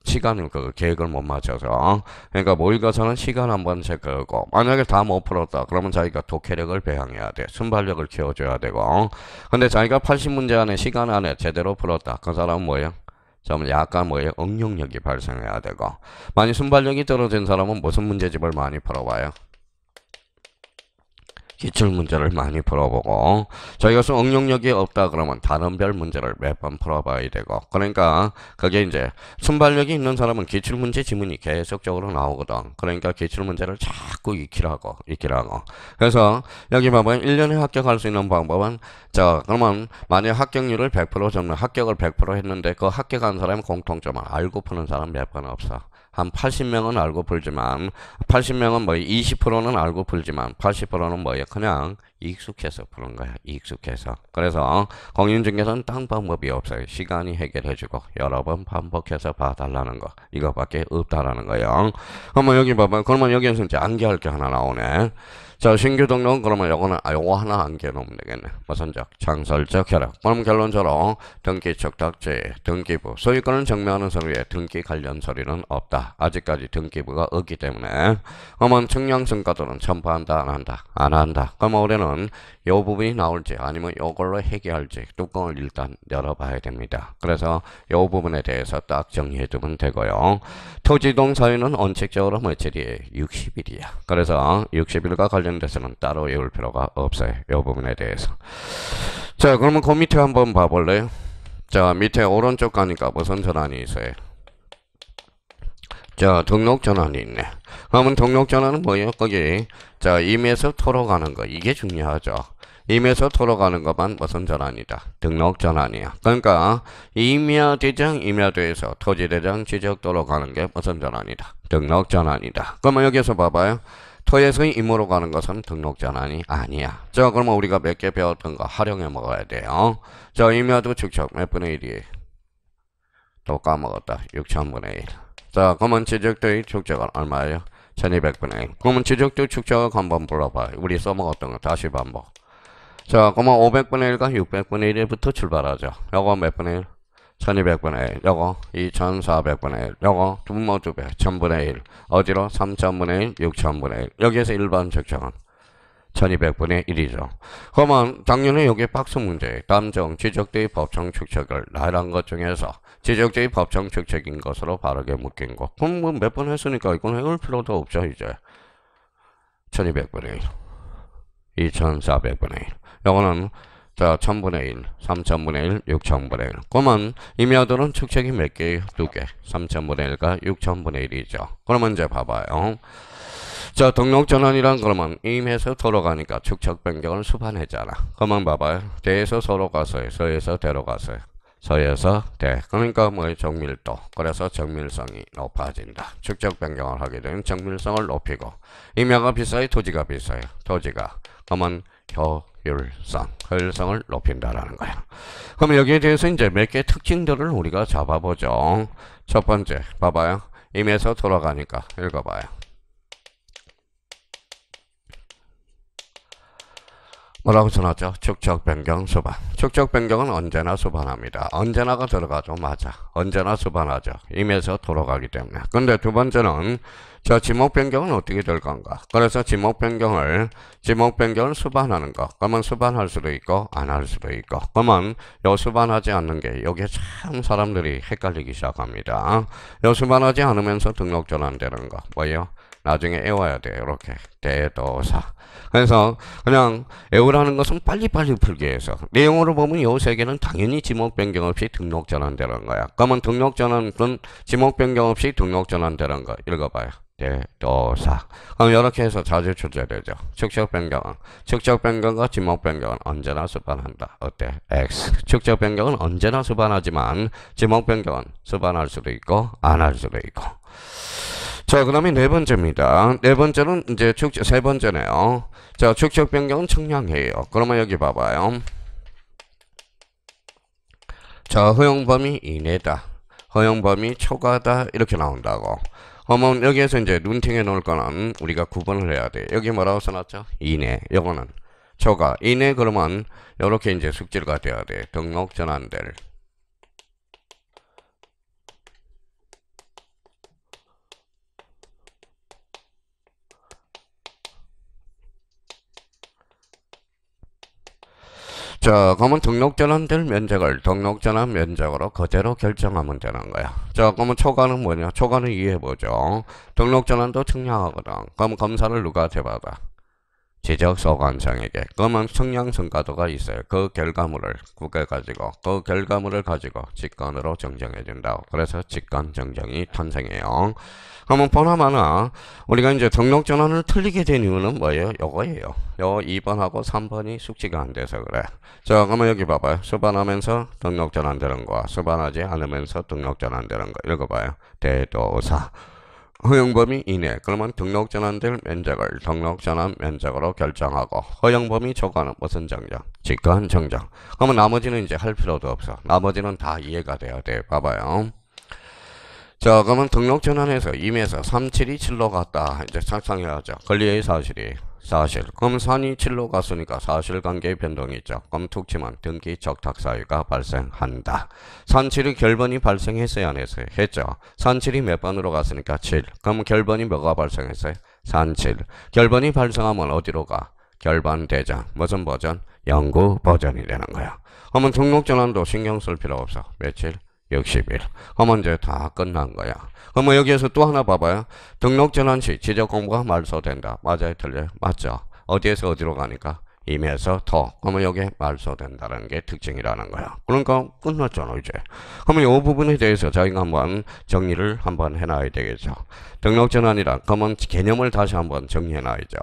A: 시간을 그 계획을 못 맞춰서. 그러니까 모의고사는 시간 한번 체크하고 만약에 다 못 풀었다 그러면 자기가 독해력을 배양해야 돼. 순발력을 키워줘야 되고. 근데 자기가 80문제 안에 시간 안에 제대로 풀었다. 그 사람은 뭐예요? 좀 약간 뭐예요? 응용력이 발생해야 되고. 만약 순발력이 떨어진 사람은 무슨 문제집을 많이 풀어봐요? 기출문제를 많이 풀어보고 저희가 응용력이 없다 그러면 다른 별 문제를 몇 번 풀어봐야 되고 그러니까 그게 이제 순발력이 있는 사람은 기출문제 지문이 계속적으로 나오거든. 그러니까 기출문제를 자꾸 익히라고 그래서 여기 봐봐요. 1년에 합격할 수 있는 방법은 자 그러면 만약 합격률을 100% 정도 합격을 100% 했는데 그 합격한 사람의 공통점은 알고 푸는 사람 몇 번 없어. 한 80명은 알고 풀지만 80명은 뭐 20%는 알고 풀지만 80%는 뭐예요? 그냥 익숙해서 푸는 거야. 익숙해서. 그래서 공인중개사는 딴 방법이 없어요. 시간이 해결해주고 여러 번 반복해서 봐달라는 거. 이거밖에 없다라는 거예요. 그러면 여기 봐봐. 그러면 여기에서 이제 암기할 게 하나 나오네. 자, 신규 등록 그러면 요거 하나 암기해놓으면 되겠네. 무슨적? 창설적 혈액. 그럼 결론적으로 등기 촉탁제, 등기부. 소유권을 증명하는 서류에 등기 관련 서류는 없다. 아직까지 등기부가 없기 때문에. 그러면 측량성과도는 첨부한다, 안 한다? 안 한다. 그러면 올해는 요 부분이 나올지 아니면 요걸로 해결할지 뚜껑을 일단 열어봐야 됩니다. 그래서 요 부분에 대해서 딱 정리해두면 되고요. 토지동 사유는 원칙적으로 며칠이에요? 60일이야. 그래서 60일과 관련돼서는 따로 외울 필요가 없어요. 이 부분에 대해서. 자, 그러면 그 밑에 한번 봐볼래요? 자, 밑에 오른쪽 가니까 무슨 전환이 있어요? 자, 등록 전환이 있네. 그러면 등록 전환은 뭐예요? 거기 자, 임에서 토로 가는 거. 이게 중요하죠. 임에서 토로 가는 것만 무슨 전환이다? 등록 전환이야. 그러니까 임야대장, 임야도에서 토지대장 지적도로 가는 게 무슨 전환이다? 등록 전환이다. 그러면 여기서 봐봐요. 토에서 임으로 가는 것은 등록 전환이 아니야. 자, 그러면 우리가 몇 개 배웠던 거 활용해 먹어야 돼요. 자, 임야도 축척 몇 분의 1이에요? 또 까먹었다. 6천분의 1. 자, 그러면 지적도의 축적은 얼마예요? 1200분의 1. 그러면 지적도 축적을 한번 불러봐요. 우리 써먹었던 거 다시 반복. 자, 그러면 500분의 1과 600분의 1부터 출발하죠. 요거 몇 분의 1? 1200분의 1. 요거 2400분의 1. 요거 두 배. 1000분의 1. 어디로? 3000분의 1, 6000분의 1. 여기에서 일반 측정은 1200분의 1이죠. 그러면 당연히 여기 박스 문제. 담정 지적대의 법정 축척을 나열한 것 중에서 지적대의 법정 축척인 것으로 바르게 묶인 거. 그럼 뭐 몇 번 했으니까 이건 해올 필요도 없죠, 이제. 1200분의 1, 2400분의 1. 요거는 자, 1000분의 1, 3000분의 1, 6000분의 1. 그러면 임야도는 축척이 몇 개예요? 2개. 3000분의 1과 6000분의 1이죠. 그러면 이제 봐봐요. 자, 등록전환이란 그러면 임에서 도로 가니까 축척 변경을 수반했잖아. 그러면 봐봐요. 대에서 서로 가서요. 서에서 대로 가서요. 서에서 대. 그러니까 뭐 정밀도. 그래서 정밀성이 높아진다. 축척 변경을 하게 되면 정밀성을 높이고. 임야가 비싸요? 토지가 비싸요? 토지가. 그러면 효율성을 높인다라는 거야. 그럼 여기에 대해서 이제 몇 개 특징들을 우리가 잡아보죠. 첫 번째, 봐봐요. 임에서 돌아가니까 읽어봐요. 뭐라고 써놨죠? 축척 변경 수반. 축척 변경은 언제나 수반합니다. 언제나가 들어가죠. 맞아. 언제나 수반하죠. 임에서 돌아가기 때문에. 근데 두 번째는 저 지목 변경은 어떻게 될 건가? 그래서 지목 변경을 수반하는 거. 그러면 수반할 수도 있고 안 할 수도 있고. 그러면 요 수반하지 않는 게 여기에 참 사람들이 헷갈리기 시작합니다. 요 수반하지 않으면서 등록 전환되는 거. 뭐예요? 나중에 외워야 돼요. 이렇게 대도사. 그래서 그냥 외우라는 것은 빨리빨리 풀기 위해서 내용으로 보면 요 세 개는 당연히 지목 변경 없이 등록 전환되는 거야. 그러면 등록 전환은 지목 변경 없이 등록 전환되는 거 읽어봐요. 대도사. 그럼 이렇게 해서 자주 출제되죠. 축척 변경과 지목 변경은 언제나 수반한다. 어때? X. 축척 변경은 언제나 수반하지만 지목 변경은 수반할 수도 있고 안 할 수도 있고. 자, 그 다음에 네 번째입니다. 네 번째는 이제 세 번째네요. 자, 축척 변경은 청량해요. 그러면 여기 봐봐요. 자, 허용 범위 이내다. 허용 범위 초과다. 이렇게 나온다고. 그러면 여기에서 이제 눈팅해 놓을 거는 우리가 구분을 해야 돼. 여기 뭐라고 써놨죠? 이내. 요거는 초과. 이내 그러면 요렇게 이제 숙지가 돼야 돼. 등록 전환될. 자, 그러면 등록 전환될 면적을 등록 전환 면적으로 그대로 결정하면 되는 거야. 자, 그러면 초과는 뭐냐? 초과는 이해해보죠. 등록 전환도 청량하거든. 그럼 검사를 누가 대받아? 지적소관청에게. 그러면 청량 성과도가 있어요. 그 결과물을 직권으로 정정해 준다고. 그래서 직권 정정이 탄생해요. 그러면 보나마나 우리가 이제 등록 전환을 틀리게 된 이유는 뭐예요? 요거예요. 요 2번하고 3번이 숙지가 안 돼서 그래. 자, 그러면 여기 봐봐요. 수반하면서 등록 전환되는 거와 수반하지 않으면서 등록 전환되는 거 읽어봐요. 대도사. 허용범위 이내. 그러면 등록 전환될 면적을 등록 전환 면적으로 결정하고 허용범위 초과는 무슨 정정? 직권 정정. 그러면 나머지는 이제 할 필요도 없어. 나머지는 다 이해가 돼야 돼. 봐봐요. 자, 그러면 등록 전환해서 임에서 372 7로 갔다. 이제 상상해야죠. 권리의 사실이 사실. 그럼 3이 7로 갔으니까 사실관계의 변동이 있죠. 그럼 툭 치면 등기 적탁 사유가 발생한다. 3, 7이 결번이 발생했어요? 안 했어요? 했죠. 3, 7이 몇 번으로 갔으니까 7. 그럼 결번이 뭐가 발생했어요? 3, 7. 결번이 발생하면 어디로 가? 결번 대장. 무슨 버전? 영구 버전이 되는 거야. 그러면 등록 전환도 신경 쓸 필요 없어. 며칠? 60일. 그러면 이제 다 끝난 거야. 그러면 여기에서 또 하나 봐봐요. 등록 전환 시 지적 공부가 말소된다. 맞아요? 틀려요? 맞죠? 어디에서 어디로 가니까? 임에서 더. 그러면 여기에 말소된다는 게 특징이라는 거야. 그러니까 끝났잖아 이제. 그러면 이 부분에 대해서 저희가 한번 정리를 한번 해놔야 되겠죠. 등록 전환이란 그러면 개념을 다시 한번 정리해놔야죠.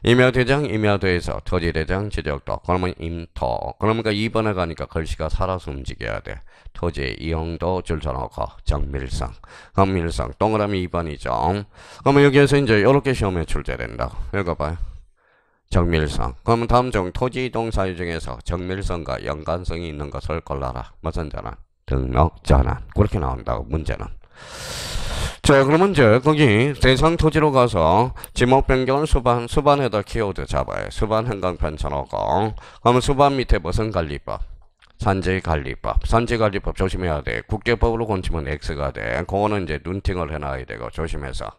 A: 임야대장, 임야도에서 토지대장, 지적도. 그러면 임토. 그러니까 2번에 가니까 글씨가 살아서 움직여야 돼. 토지 이용도 줄 서놓고 정밀성. 정밀성. 동그라미 2번이죠. 그러면 여기에서 이제 이렇게 시험에 출제된다. 읽어봐요. 정밀성. 그러면 다음 중 토지 이동 사유 중에서 정밀성과 연관성이 있는 것을 골라라. 무슨 전환? 등록 전환. 그렇게 나온다고 문제는. 자, 그러면 이제 거기 대상 토지로 가서 지목 변경을 수반에다 키워드 잡아요. 수반 행강편 쳐놓고. 그러면 수반 밑에 무슨 관리법? 산지관리법. 산지관리법 조심해야 돼. 국제법으로 건치면 X가 돼. 그거는 이제 눈팅을 해놔야 되고 조심해서.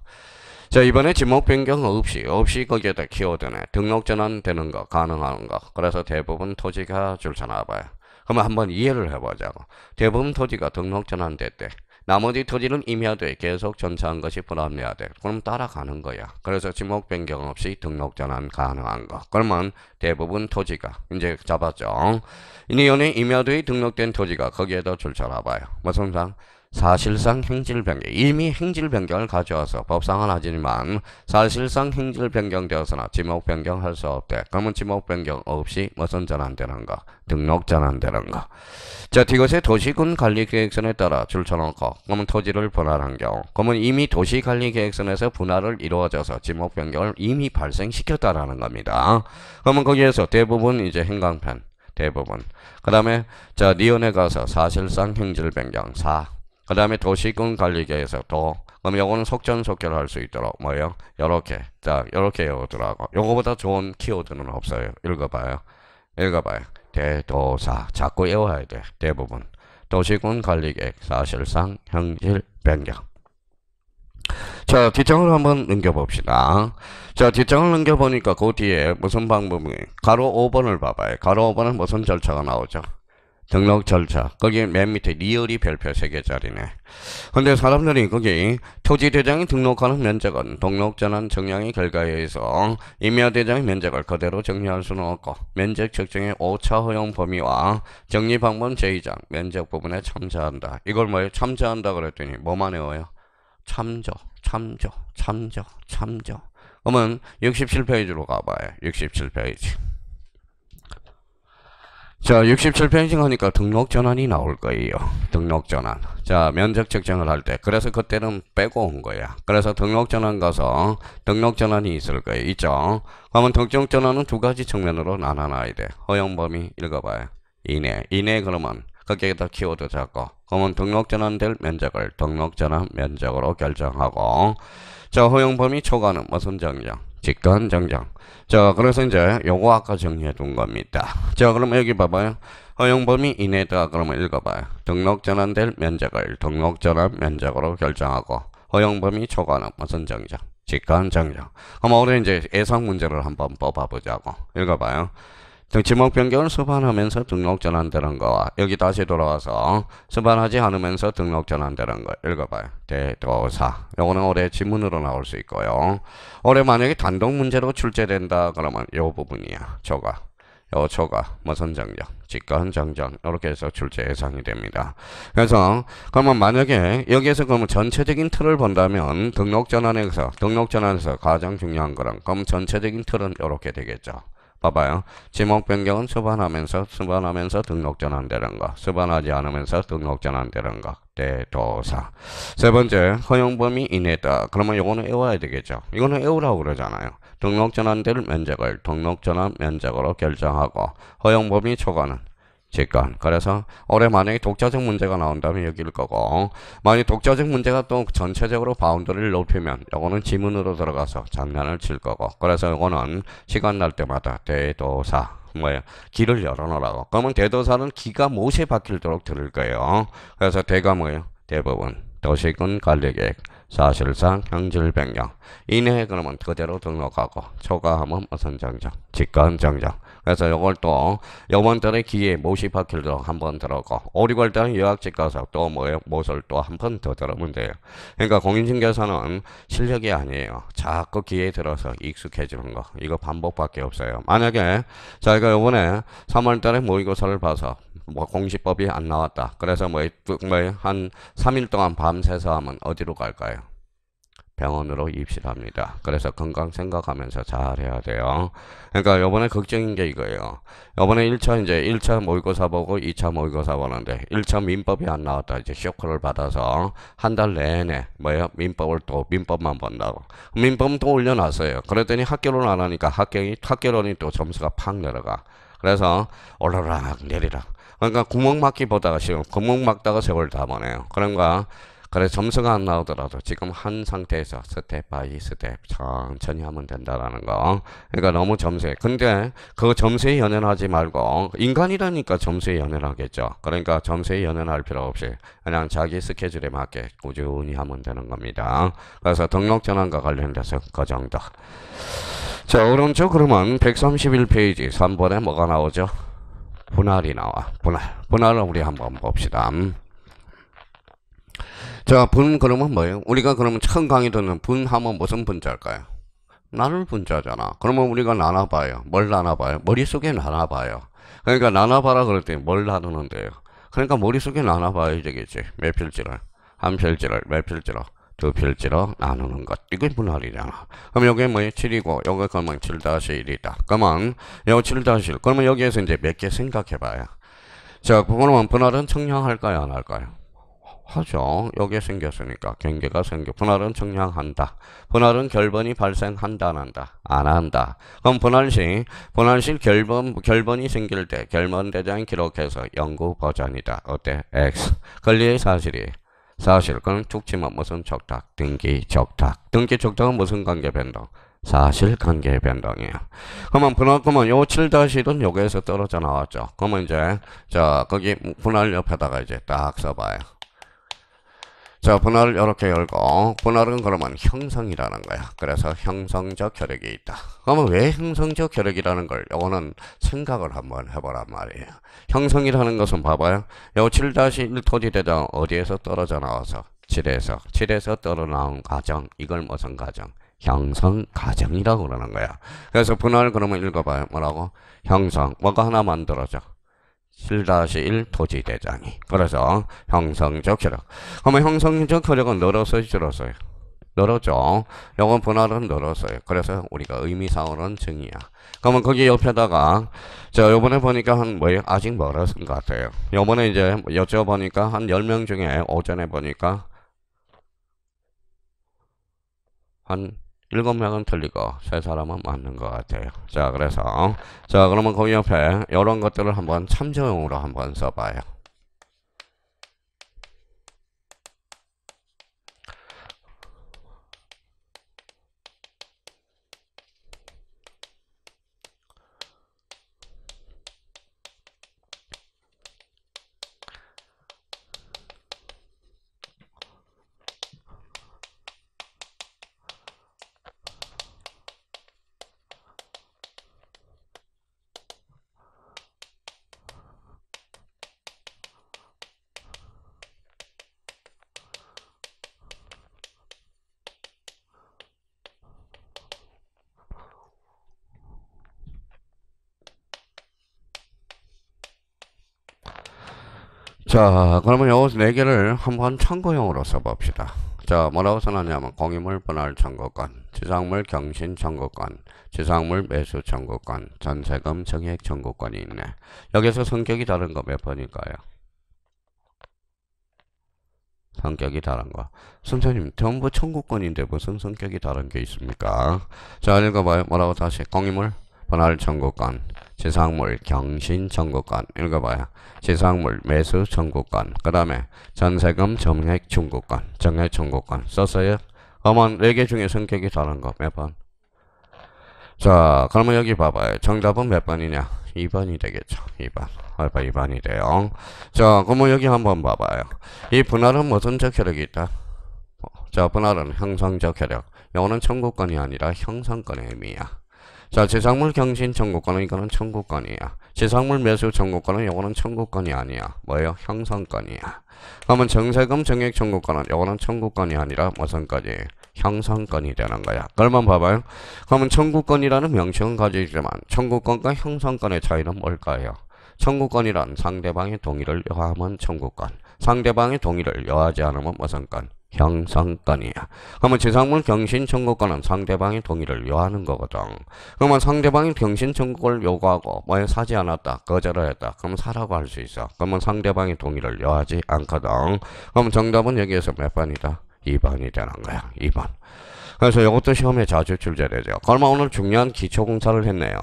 A: 자, 이번에 지목 변경 없이 거기에다 키워드네. 등록 전환 되는 거, 가능한 거. 그래서 대부분 토지가 줄 서나 봐요. 그러면 한번 이해를 해보자고. 대부분 토지가 등록 전환됐대. 나머지 토지는 임야돼 계속 전차한 것이 불합리하대. 그럼 따라가는 거야. 그래서 지목 변경 없이 등록 전환 가능한 거. 그러면 대부분 토지가 이제 잡았죠. 이니 연에 임야돼에 등록된 토지가 거기에다 줄 쳐놔봐요. 무슨 상? 사실상 행질 변경. 이미 행질 변경을 가져와서 법상은 하지만 사실상 행질 변경되어서나 지목 변경할 수 없대. 그러면 지목 변경 없이 무슨 전환되는 거? 등록 전환되는 거. 자, 이것의 도시군 관리계획선에 따라 줄쳐놓고 그러면 토지를 분할한 경우 그러면 이미 도시관리계획선에서 분할을 이루어져서 지목 변경을 이미 발생시켰다라는 겁니다. 그러면 거기에서 대부분 이제 행강편 대부분 그 다음에 자 니은에 가서 사실상 행질 변경 4 그 다음에 도시군 관리계에서 도 그럼 요거는 속전속결 할 수 있도록 뭐예요? 요렇게 자 요렇게 외우더라고. 요거보다 좋은 키워드는 없어요. 읽어봐요. 대도사 자꾸 외워야 돼. 대부분 도시군 관리계획 사실상 행질 변경. 자 뒷장을 한번 넘겨봅시다. 자 뒷장을 넘겨보니까 그 뒤에 무슨 방법이 가로 5번을 봐봐요. 가로 5번은 무슨 절차가 나오죠? 등록 절차. 거기 맨 밑에 리얼이 별표 3개짜리네. 근데 사람들이 거기 토지대장이 등록하는 면적은 등록전환 정량의 결과에 의해서 임야대장의 면적을 그대로 정리할 수는 없고 면적 측정의 오차 허용 범위와 정리 방법 제2장 면적 부분에 참조한다. 이걸 뭐예요? 참조한다 그랬더니 뭐만 외워요? 참조. 그러면 67페이지로 가봐요. 67페이지. 자, 67페이지 가니까 등록 전환이 나올 거예요. 등록 전환. 자, 면적 측정을 할 때. 그래서 그때는 빼고 온 거야. 그래서 등록 전환 가서 등록 전환이 있을 거예요. 있죠? 그러면 등록 전환은 두 가지 측면으로 나눠놔야 돼. 허용 범위 읽어봐요. 이내 그러면 거기에다 키워드 잡고. 그러면 등록 전환될 면적을 등록 전환 면적으로 결정하고. 자, 허용 범위 초과는 무슨 정정? 직관 정정. 자, 그래서 이제 요거 아까 정리해 둔 겁니다. 자, 그럼 여기 봐봐요. 허용 범위 이내다 그러면 읽어봐요. 등록 전환될 면적을 등록 전환 면적으로 결정하고 허용 범위 초과는 무슨 정정? 직관 정정. 그럼 우리 이제 예상 문제를 한번 뽑아보자고. 읽어봐요. 지목 변경을 수반하면서 등록 전환되는 거와 여기 다시 돌아와서 수반하지 않으면서 등록 전환되는 거 읽어봐요. 대도사. 요거는 올해 지문으로 나올 수 있고요. 올해 만약에 단독 문제로 출제된다 그러면 요 부분이야. 초과. 요 초과. 무슨 정정? 직관 정정. 이렇게 해서 출제 예상이 됩니다. 그래서 그러면 만약에 여기에서 그러면 전체적인 틀을 본다면 등록 전환에서 가장 중요한 거랑 그럼 전체적인 틀은 이렇게 되겠죠. 봐봐요. 지목 변경은 수반하면서 등록 전환되는 거. 수반하지 않으면서 등록 전환되는 거. 대도사. 세 번째, 허용 범위 이내다. 그러면 이거는 외워야 되겠죠. 이거는 외우라고 그러잖아요. 등록 전환될 면적을 등록 전환 면적으로 결정하고 허용 범위 초과는 직관. 그래서 올해 만약에 독자적 문제가 나온다면 여기일 거고 만약 독자적 문제가 또 전체적으로 바운더리를 높이면 요거는 지문으로 들어가서 장난을 칠 거고 그래서 요거는 시간 날 때마다 대도사 뭐예요? 길을 열어놓으라고. 그러면 대도사는 기가 못이 박힐도록 들을 거예요. 그래서 대가 뭐예요? 대부분 도시군 관리계획 사실상 형질 변경 이내에 그러면 그대로 등록하고 초과하면 무슨 정정? 직관 정정. 그래서 요걸 또 요번 달에 기회에 못이 박힐도록 한번 들었고 5, 6월 달에 유학직 가서 또 뭐예요? 못을 또 한 번 더 들으면 돼요. 그러니까 공인중개사는 실력이 아니에요. 자꾸 기회에 들어서 익숙해지는 거. 이거 반복밖에 없어요. 만약에 저희가 요번에 3월 달에 모의고사를 봐서 뭐 공시법이 안 나왔다. 그래서 한 3일 동안 밤새서 하면 어디로 갈까요? 병원으로 입실합니다. 그래서 건강 생각하면서 잘 해야 돼요. 그러니까 요번에 걱정인 게 이거예요. 요번에 1차 모의고사 보고 2차 모의고사 보는데 1차 민법이 안 나왔다. 이제 쇼크를 받아서 한 달 내내 민법만 본다고. 민법은 또 올려놨어요. 그랬더니 학교론 안 하니까 학교론이 또 점수가 팍 내려가. 그래서 오르락 내리락. 그러니까 구멍 막기 보다가 구멍 막다가 세월 다 보내요. 그래 점수가 안 나오더라도 지금 한 상태에서 스텝 바이 스텝 천천히 하면 된다라는 거. 그러니까 너무 근데 그 점수에 연연하지 말고 인간이라니까 점수에 연연하겠죠. 그러니까 점수에 연연할 필요 없이 그냥 자기 스케줄에 맞게 꾸준히 하면 되는 겁니다. 그래서 등록 전환과 관련돼서 그 정도. 자, 오른쪽 그러면 131페이지 3번에 뭐가 나오죠? 분할이 나와. 분할을 우리 한번 봅시다. 자, 분 그러면 뭐예요? 우리가 그러면 처음 강의 듣는 분하면 무슨 분자일까요? 나눌 분자잖아. 그러면 우리가 나눠봐요. 뭘 나눠봐요? 머릿속에 나눠봐요. 그러니까 나눠봐라 그럴 때 뭘 나누는데요? 그러니까 머릿속에 나눠봐야 되겠지. 몇 필지를? 한 필지를 몇 필지로? 두 필지로 나누는 것. 이게 분할이잖아. 그럼 여기 뭐예요? 7이고 여기 그러면 7-1이다. 그러면 여기 7-1. 그러면 여기에서 이제 몇 개 생각해봐요. 자, 그러면 분할은 청량할까요? 안 할까요? 하죠. 여기에 생겼으니까 경계가 생겨. 분할은 청량한다. 분할은 결번이 발생한다, 안 한다? 안 한다. 그럼 분할 시 결번이 생길 때 결번 대장 기록해서 연구 버전이다. 어때? X. 권리의 사실이 사실. 그럼 툭 치면 무슨 적탁? 등기 적탁. 등기 적탁은 무슨 관계 변동? 사실 관계 변동이에요. 그러면 요 7-1은 여기에서 떨어져 나왔죠. 그러면 이제 자 거기 분할 옆에다가 이제 딱 써봐요. 자, 분할을 이렇게 열고, 분할은 그러면 형성이라는 거야. 그래서 형성적 혈액이 있다. 그러면 왜 형성적 혈액이라는 걸, 요거는 생각을 한번 해보란 말이에요. 형성이라는 것은 봐봐요. 요 7-1 토지대장 어디에서 떨어져 나와서? 7에서 떨어 나온 과정. 이걸 무슨 과정? 형성 과정이라고 그러는 거야. 그래서 분할 그러면 읽어봐요. 뭐라고? 형성. 뭐가 하나 만들어져? 7-1 토지대장이. 그래서 형성적 혈액. 그러면 형성적 혈액은 늘었어요, 줄었어요? 늘었죠. 요건 분할은 늘었어요. 그래서 우리가 의미상으로는 증이야. 그러면 거기 옆에다가 자 요번에 보니까 한 뭐예요? 아직 멀었은 것 같아요. 요번에 이제 여쭤보니까 한 10명 중에 오전에 보니까 한 7명은 틀리고 3사람은 맞는 것 같아요. 자, 그래서 자 그러면 그 옆에 이런 것들을 한번 참조용으로 한번 써봐요. 자, 그러면 요 4개를 한번 참고용으로 써봅시다. 자, 뭐라고 써놨냐면 공유물 분할 청구권, 지상물 경신 청구권, 지상물 매수 청구권, 전세금 증액 청구권이 있네. 여기서 성격이 다른 거 몇 번일까요? 성격이 다른 거. 선생님, 전부 청구권인데 무슨 성격이 다른 게 있습니까? 자, 읽어봐요. 뭐라고 다시? 공유물 분할 청구권, 지상물 경신 청구권. 읽어봐요. 지상물 매수 청구권. 그 다음에 전세금 정액 청구권. 정액 청구권. 썼어요? 그러면 4개 중에 성격이 다른 거 몇 번? 자, 그러면 여기 봐봐요. 정답은 몇 번이냐? 2번이 되겠죠. 2번. 알파 2번이 돼요. 자, 그러면 여기 한번 봐봐요. 이 분할은 무슨 적혈력이 있다? 자, 분할은 형성적 혈력. 이거는 청구권이 아니라 형성권의 의미야. 자, 지상물 경신 청구권은 이거는 청구권이야. 지상물 매수 청구권은 이거는 청구권이 아니야. 뭐예요? 형성권이야. 그러면 정세금 정액 청구권은 이거는 청구권이 아니라 무슨 거지? 형성권이 되는 거야. 그러면 봐봐요. 그러면 청구권이라는 명칭은 가지고 있지만 청구권과 형성권의 차이는 뭘까요? 청구권이란 상대방의 동의를 요하면 청구권. 상대방의 동의를 요하지 않으면 무슨 권? 형성권이야. 그러면 지상물 경신 청구권은 상대방의 동의를 요하는 거거든. 그러면 상대방이 경신 청구권을 요구하고 뭐에 사지 않았다, 거절을 했다. 그러면 사라고 할 수 있어. 그러면 상대방의 동의를 요하지 않거든. 그럼 정답은 여기에서 몇 번이다? 2번이 되는 거야. 2번. 그래서 이것도 시험에 자주 출제되죠. 그러면 오늘 중요한 기초공사를 했네요.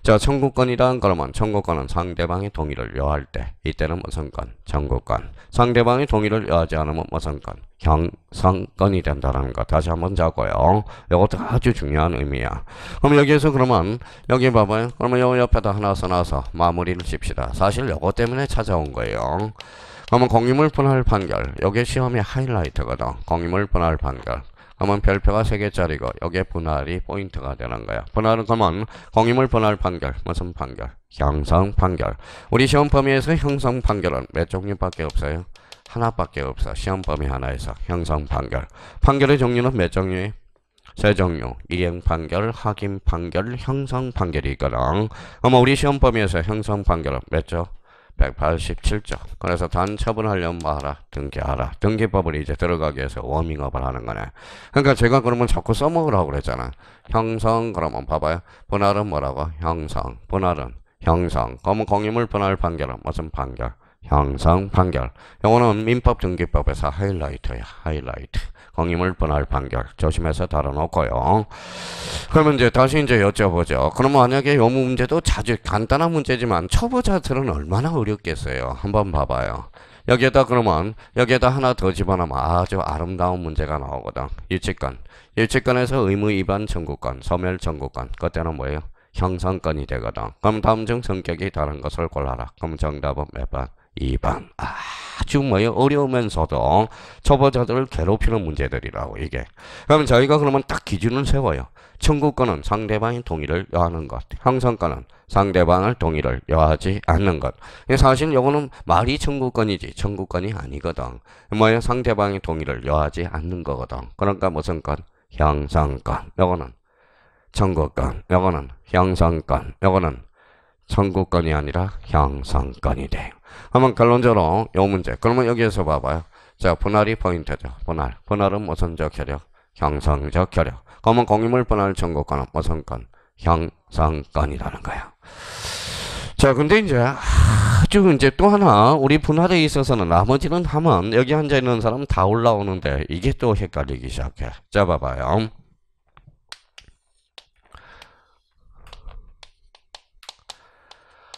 A: 자, 청구권이란 그러면 청구권은 상대방의 동의를 요할 때 이때는 무슨 건? 청구권. 상대방의 동의를 요하지 않으면 무슨 건? 형성권이 된다는 거 다시 한번 자고요. 이것도 아주 중요한 의미야. 그럼 여기에서 그러면 여기 봐봐요. 그러면 요 옆에다 하나 써놔서 마무리를 칩시다. 사실 이것 때문에 찾아온 거예요. 그러면 공유물 분할 판결. 여기 시험의 하이라이트거든. 공유물 분할 판결. 그러면 별표가 3개짜리고 여기에 분할이 포인트가 되는 거야. 분할은 그러면 공유물 분할 판결. 무슨 판결? 형성 판결. 우리 시험 범위에서 형성 판결은 몇 종류밖에 없어요? 하나밖에 없어. 시험 범위 하나에서 형성 판결. 판결의 종류는 몇 종류예요? 세 종류. 이행 판결, 확인 판결, 형성 판결이 있거든. 그럼 우리 시험 범위에서 형성 판결은 몇 조? 187조. 그래서 단 처분하려면 뭐 하라? 등기하라. 등기법을 이제 들어가기 위해서 워밍업을 하는 거네. 그러니까 제가 그러면 자꾸 써먹으라고 그랬잖아. 형성, 그러면 봐봐요. 분할은 뭐라고? 형성. 분할은 형성. 그러면 공유물 분할 판결은 무슨 판결? 형성 판결. 요거는 민법 등기법에서 하이라이트야. 하이라이트. 공유물 분할 판결. 조심해서 다뤄놓고요. 그러면 이제 다시 이제 여쭤보죠. 그럼 만약에 요 문제도 자주 간단한 문제지만 초보자들은 얼마나 어렵겠어요. 한번 봐봐요. 여기에다 그러면 여기에다 하나 더 집어넣으면 아주 아름다운 문제가 나오거든. 유치권. 유치권에서 의무 위반 청구권, 소멸 청구권. 그때는 뭐예요? 형성권이 되거든. 그럼 다음 중 성격이 다른 것을 골라라. 그럼 정답은 몇 번? 2번. 아주 뭐예요? 어려우면서도 초보자들을 괴롭히는 문제들이라고 이게. 그러면 저희가 그러면 딱 기준을 세워요. 청구권은 상대방의 동의를 요하는 것. 형성권은 상대방을 동의를 요하지 않는 것. 사실 요거는 말이 청구권이지 청구권이 아니거든. 뭐예요? 상대방의 동의를 요하지 않는 거거든. 그러니까 무슨 건? 형성권. 요거는 청구권. 요거는 형성권. 요거는 청구권이 아니라 형성권이 돼. 그러면 결론적으로 요 문제. 그러면 여기에서 봐봐요. 자, 분할이 포인트죠. 분할. 분할은 무슨적 효력? 형성적 효력. 그러면 공유물 분할 청구권은 무슨 건? 형성권이라는 거야. 자, 근데 이제 아주 이제 또 하나 우리 분할에 있어서는 나머지는 하면 여기 앉아 있는 사람 다 올라오는데 이게 또 헷갈리기 시작해. 자, 봐봐요.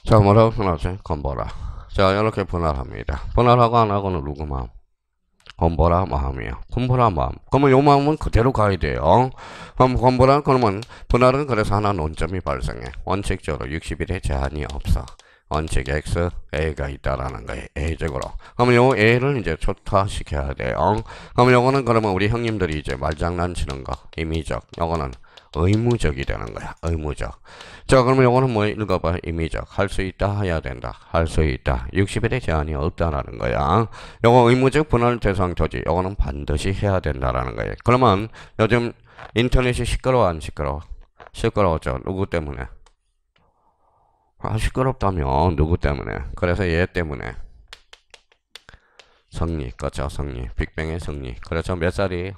A: 자, 뭐라고 표현하지? 건보라. 자, 이렇게 분할합니다. 분할하고 안 하고는 누구 마음? 건보라 마음이에요. 건보라 마음. 그러면 요 마음은 그대로 가야 돼요. 그럼 건보라 그러면 분할은 그래서 하나 논점이 발생해. 원칙적으로 60일에 제한이 없어. 원칙 X, A가 있다라는 거예요. A적으로. 그러면 요 A를 이제 초타시켜야 돼요. 그러면 요거는 그러면 우리 형님들이 이제 말장난 치는 거. 임의적. 요거는 의무적이 되는 거야. 의무적. 자, 그러면 요거는 뭐 읽어봐. 임의적. 할 수 있다. 해야 된다. 할 수 있다. 60일의 제한이 없다라는 거야. 요거 의무적 분할 대상 토지. 요거는 반드시 해야 된다라는 거예요. 그러면 요즘 인터넷이 시끄러워 안 시끄러워? 시끄러웠죠. 누구 때문에? 시끄럽다며. 누구 때문에? 그래서 얘 때문에. 성리. 그렇죠. 성리. 빅뱅의 성리. 그래서 몇 살이에요?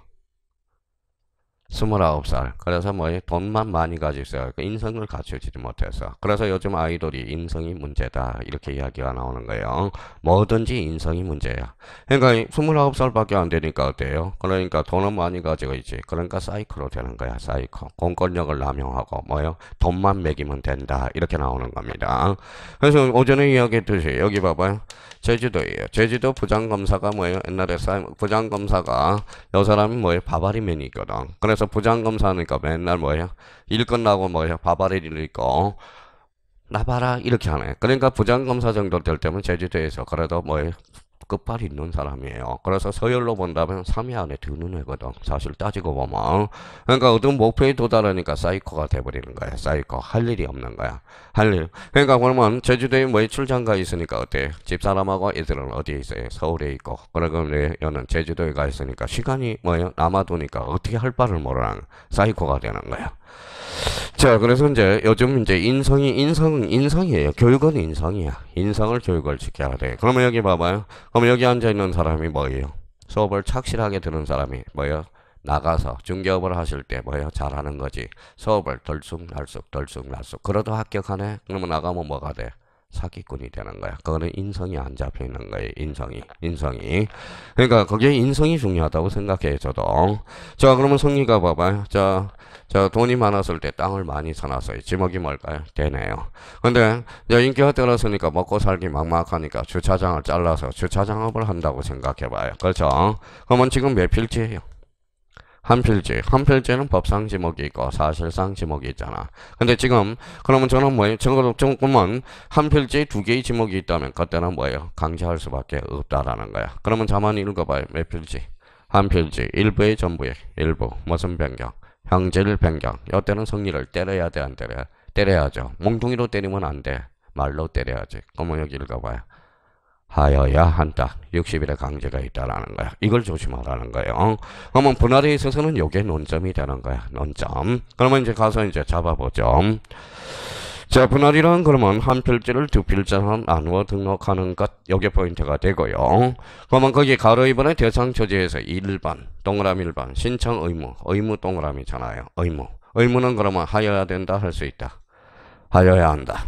A: 29살. 그래서 뭐 돈만 많이 가지고 있어요. 인성을 갖추지 못해서. 그래서 요즘 아이돌이 인성이 문제다. 이렇게 이야기가 나오는 거예요. 뭐든지 인성이 문제야. 그러니까 29살밖에 안 되니까 어때요? 그러니까 돈은 많이 가지고 있지. 그러니까 사이코로 되는 거야. 사이코. 공권력을 남용하고 뭐요? 돈만 매기면 된다. 이렇게 나오는 겁니다. 그래서 오전에 이야기했듯이 여기 봐봐요. 제주도예요. 제주도 부장검사가 뭐예요? 옛날에 부장검사가 요 사람이 뭐예요? 바바리맨이 있거든. 그래서 부장검사니까 맨날 뭐예요? 일 끝나고 뭐예요? 바바리를 입고 나봐라 이렇게 하네. 그러니까 부장검사 정도 될 때면 제주도에서 그래도 뭐예요? 끝발 있는 사람이에요. 그래서 서열로 본다면 3위 안에 드는 애거든. 사실 따지고 보면. 그러니까 어떤 목표에 도달하니까 사이코가 돼버리는 거야. 사이코. 할 일이 없는 거야. 할 일. 그러니까 그러면 제주도에 뭐 출장가 있으니까 어때? 집사람하고 애들은 어디에 있어요? 서울에 있고. 그러면 얘는 제주도에 가 있으니까 시간이 뭐예요? 남아도니까 어떻게 할 바를 모르는 사이코가 되는 거야. 자, 그래서 이제 요즘 이제 인성이에요. 교육은 인성이야. 인성을 교육을 시켜야 돼. 그러면 여기 봐봐요. 그러면 여기 앉아있는 사람이 뭐예요? 수업을 착실하게 들은 사람이 뭐예요? 나가서 중개업을 하실 때 뭐예요? 잘하는 거지. 수업을 덜쑥날쑥. 그래도 합격하네? 그러면 나가면 뭐가 돼? 사기꾼이 되는 거야. 그거는 인성이 안 잡혀 있는 거예요. 인성이. 그러니까 거기에 인성이 중요하다고 생각해, 저도. 자, 그러면 성리가 봐봐요. 자, 돈이 많았을 때 땅을 많이 사놨어요. 지목이 뭘까요? 되네요. 근데 이제 인기가 떨어지니까 먹고 살기 막막하니까 주차장을 잘라서 주차장업을 한다고 생각해봐요. 그렇죠? 그러면 지금 몇 필지예요? 한 필지. 한 필지는 법상 지목이 있고 사실상 지목이 있잖아. 근데 지금 그러면 저는 뭐예요? 조금만 한 필지에 두 개의 지목이 있다면 그때는 뭐예요? 강제할 수밖에 없다라는 거야. 그러면 자만 읽어봐요. 몇 필지? 한 필지. 일부의 전부의 일부. 무슨 변경? 형질 변경. 이때는 성리를 때려야 돼, 안 때려야? 때려야죠. 몽둥이로 때리면 안 돼. 말로 때려야지. 그러면 여기 읽어봐요. 하여야 한다. 60일의 강제가 있다라는 거야. 이걸 조심하라는 거예요. 그러면 분할에 있어서는 요게 논점이 되는 거야. 논점. 그러면 이제 가서 이제 잡아보죠. 자, 분할이란 그러면 한 필지를 두 필자로 나누어 등록하는 것, 요게 포인트가 되고요. 그러면 거기 가로 2번의 대상 조지에서 1번, 동그라미 1번, 신청 의무, 의무 동그라미잖아요. 의무. 의무는 그러면 하여야 된다, 할 수 있다. 하여야 한다.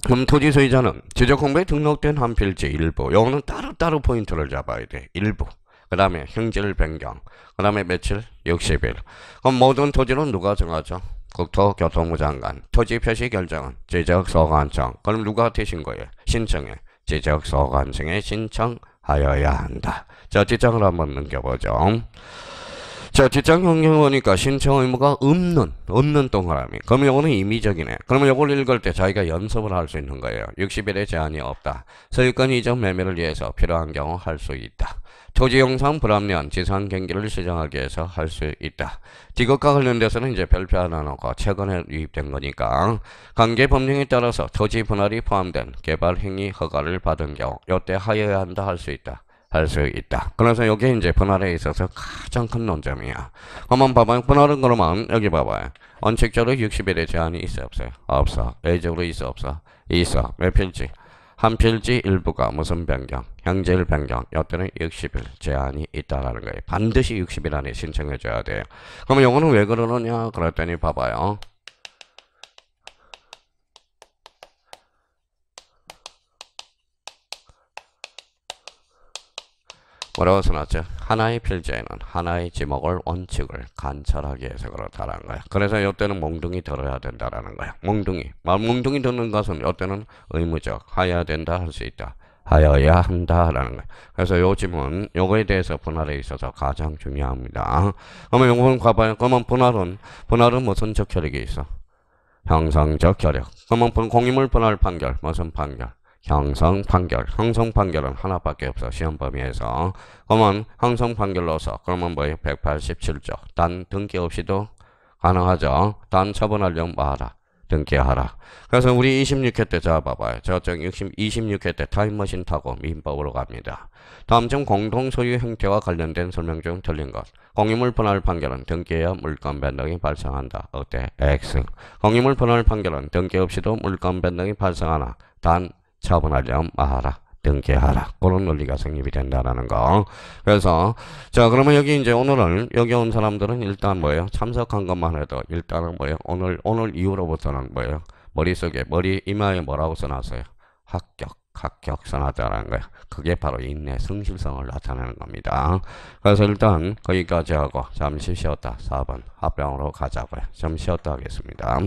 A: 그럼 토지 소유자는 지적공부에 등록된 한 필지 일부, 요거는 따로따로 포인트를 잡아야 돼. 일부. 그 다음에 형질 변경. 그 다음에 며칠? 60일. 그럼 모든 토지는 누가 정하죠? 국토교통부 장관. 토지 표시 결정은 지적소관청. 그럼 누가 되신 거예요? 신청해. 지적소관청에 신청하여야 한다. 자, 뒷장을 한번 넘겨보죠. 자, 뒷장 경경 보니까 신청 의무가 없는 동그라미. 그러면 요거는 임의적이네. 그러면 요걸 읽을 때 자기가 연습을 할 수 있는 거예요. 60일의 제한이 없다. 소유권 이전 매매를 위해서 필요한 경우 할 수 있다. 토지 용상 불합리한 지상 경기를 시정하기 위해서 할 수 있다. 이것과 관련돼서는 이제 별표 하나 넣고 최근에 유입된 거니까 관계 법령에 따라서 토지 분할이 포함된 개발 행위 허가를 받은 경우 요때 하여야 한다, 할 수 있다. 할 수 있다. 그래서 이게 이제 분할에 있어서 가장 큰 논점이야. 한번 봐봐요. 분할은 그러면 여기 봐봐요. 원칙적으로 60일의 제한이 있어, 없어요? 없어. 예적으로 있어, 없어? 있어. 몇 필지? 한 필지 일부가 무슨 변경? 형질 변경. 이때는 60일 제한이 있다라는 거예요. 반드시 60일 안에 신청해 줘야 돼요. 그러면 이거는 왜 그러느냐? 그랬더니 봐봐요. 뭐라고 써놨죠? 하나의 필지에는 하나의 지목을 원칙을 관철하기 위해서 그렇다는 거야. 그래서 이때는 몽둥이 들어야 된다라는 거야. 몽둥이. 몽둥이 듣는 것은 이때는 의무적. 하여야 된다, 할 수 있다. 하여야 한다라는 거야. 그래서 요 지문, 요거에 대해서 분할에 있어서 가장 중요합니다. 그러면 요거는 봐봐요. 그러면 분할은 무슨 적혈력이 있어? 형성적 결력. 그러면 공유물 분할 판결, 무슨 판결? 형성 판결. 형성 판결은 하나밖에 없어. 시험 범위에서. 그러면 형성 판결로서 그러면 뭐예요? 187조. 단 등기 없이도 가능하죠. 단 처분하려면 뭐하라? 등기하라. 그래서 우리 26회 때 잡아봐요. 저쪽 26회 때 타임머신 타고 민법으로 갑니다. 다음 중 공동소유 형태와 관련된 설명 중 틀린 것. 공유물 분할 판결은 등기해야 물권 변동이 발생한다. 어때? X. 공유물 분할 판결은 등기 없이도 물권 변동이 발생하나 단 처분하려면 뭐하라? 등기하라. 그런 논리가 성립이 된다라는 거. 그래서 자, 그러면 여기 이제 오늘은 여기 온 사람들은 일단 뭐예요? 참석한 것만 해도 일단은 뭐예요? 오늘 이후로부터는 뭐예요? 머릿속에 이마에 뭐라고 써놨어요? 합격 써놨다라는 거예요. 그게 바로 인내 성실성을 나타내는 겁니다. 그래서 일단 거기까지 하고 잠시 쉬었다 4번 합병으로 가자고요. 좀 쉬었다 하겠습니다.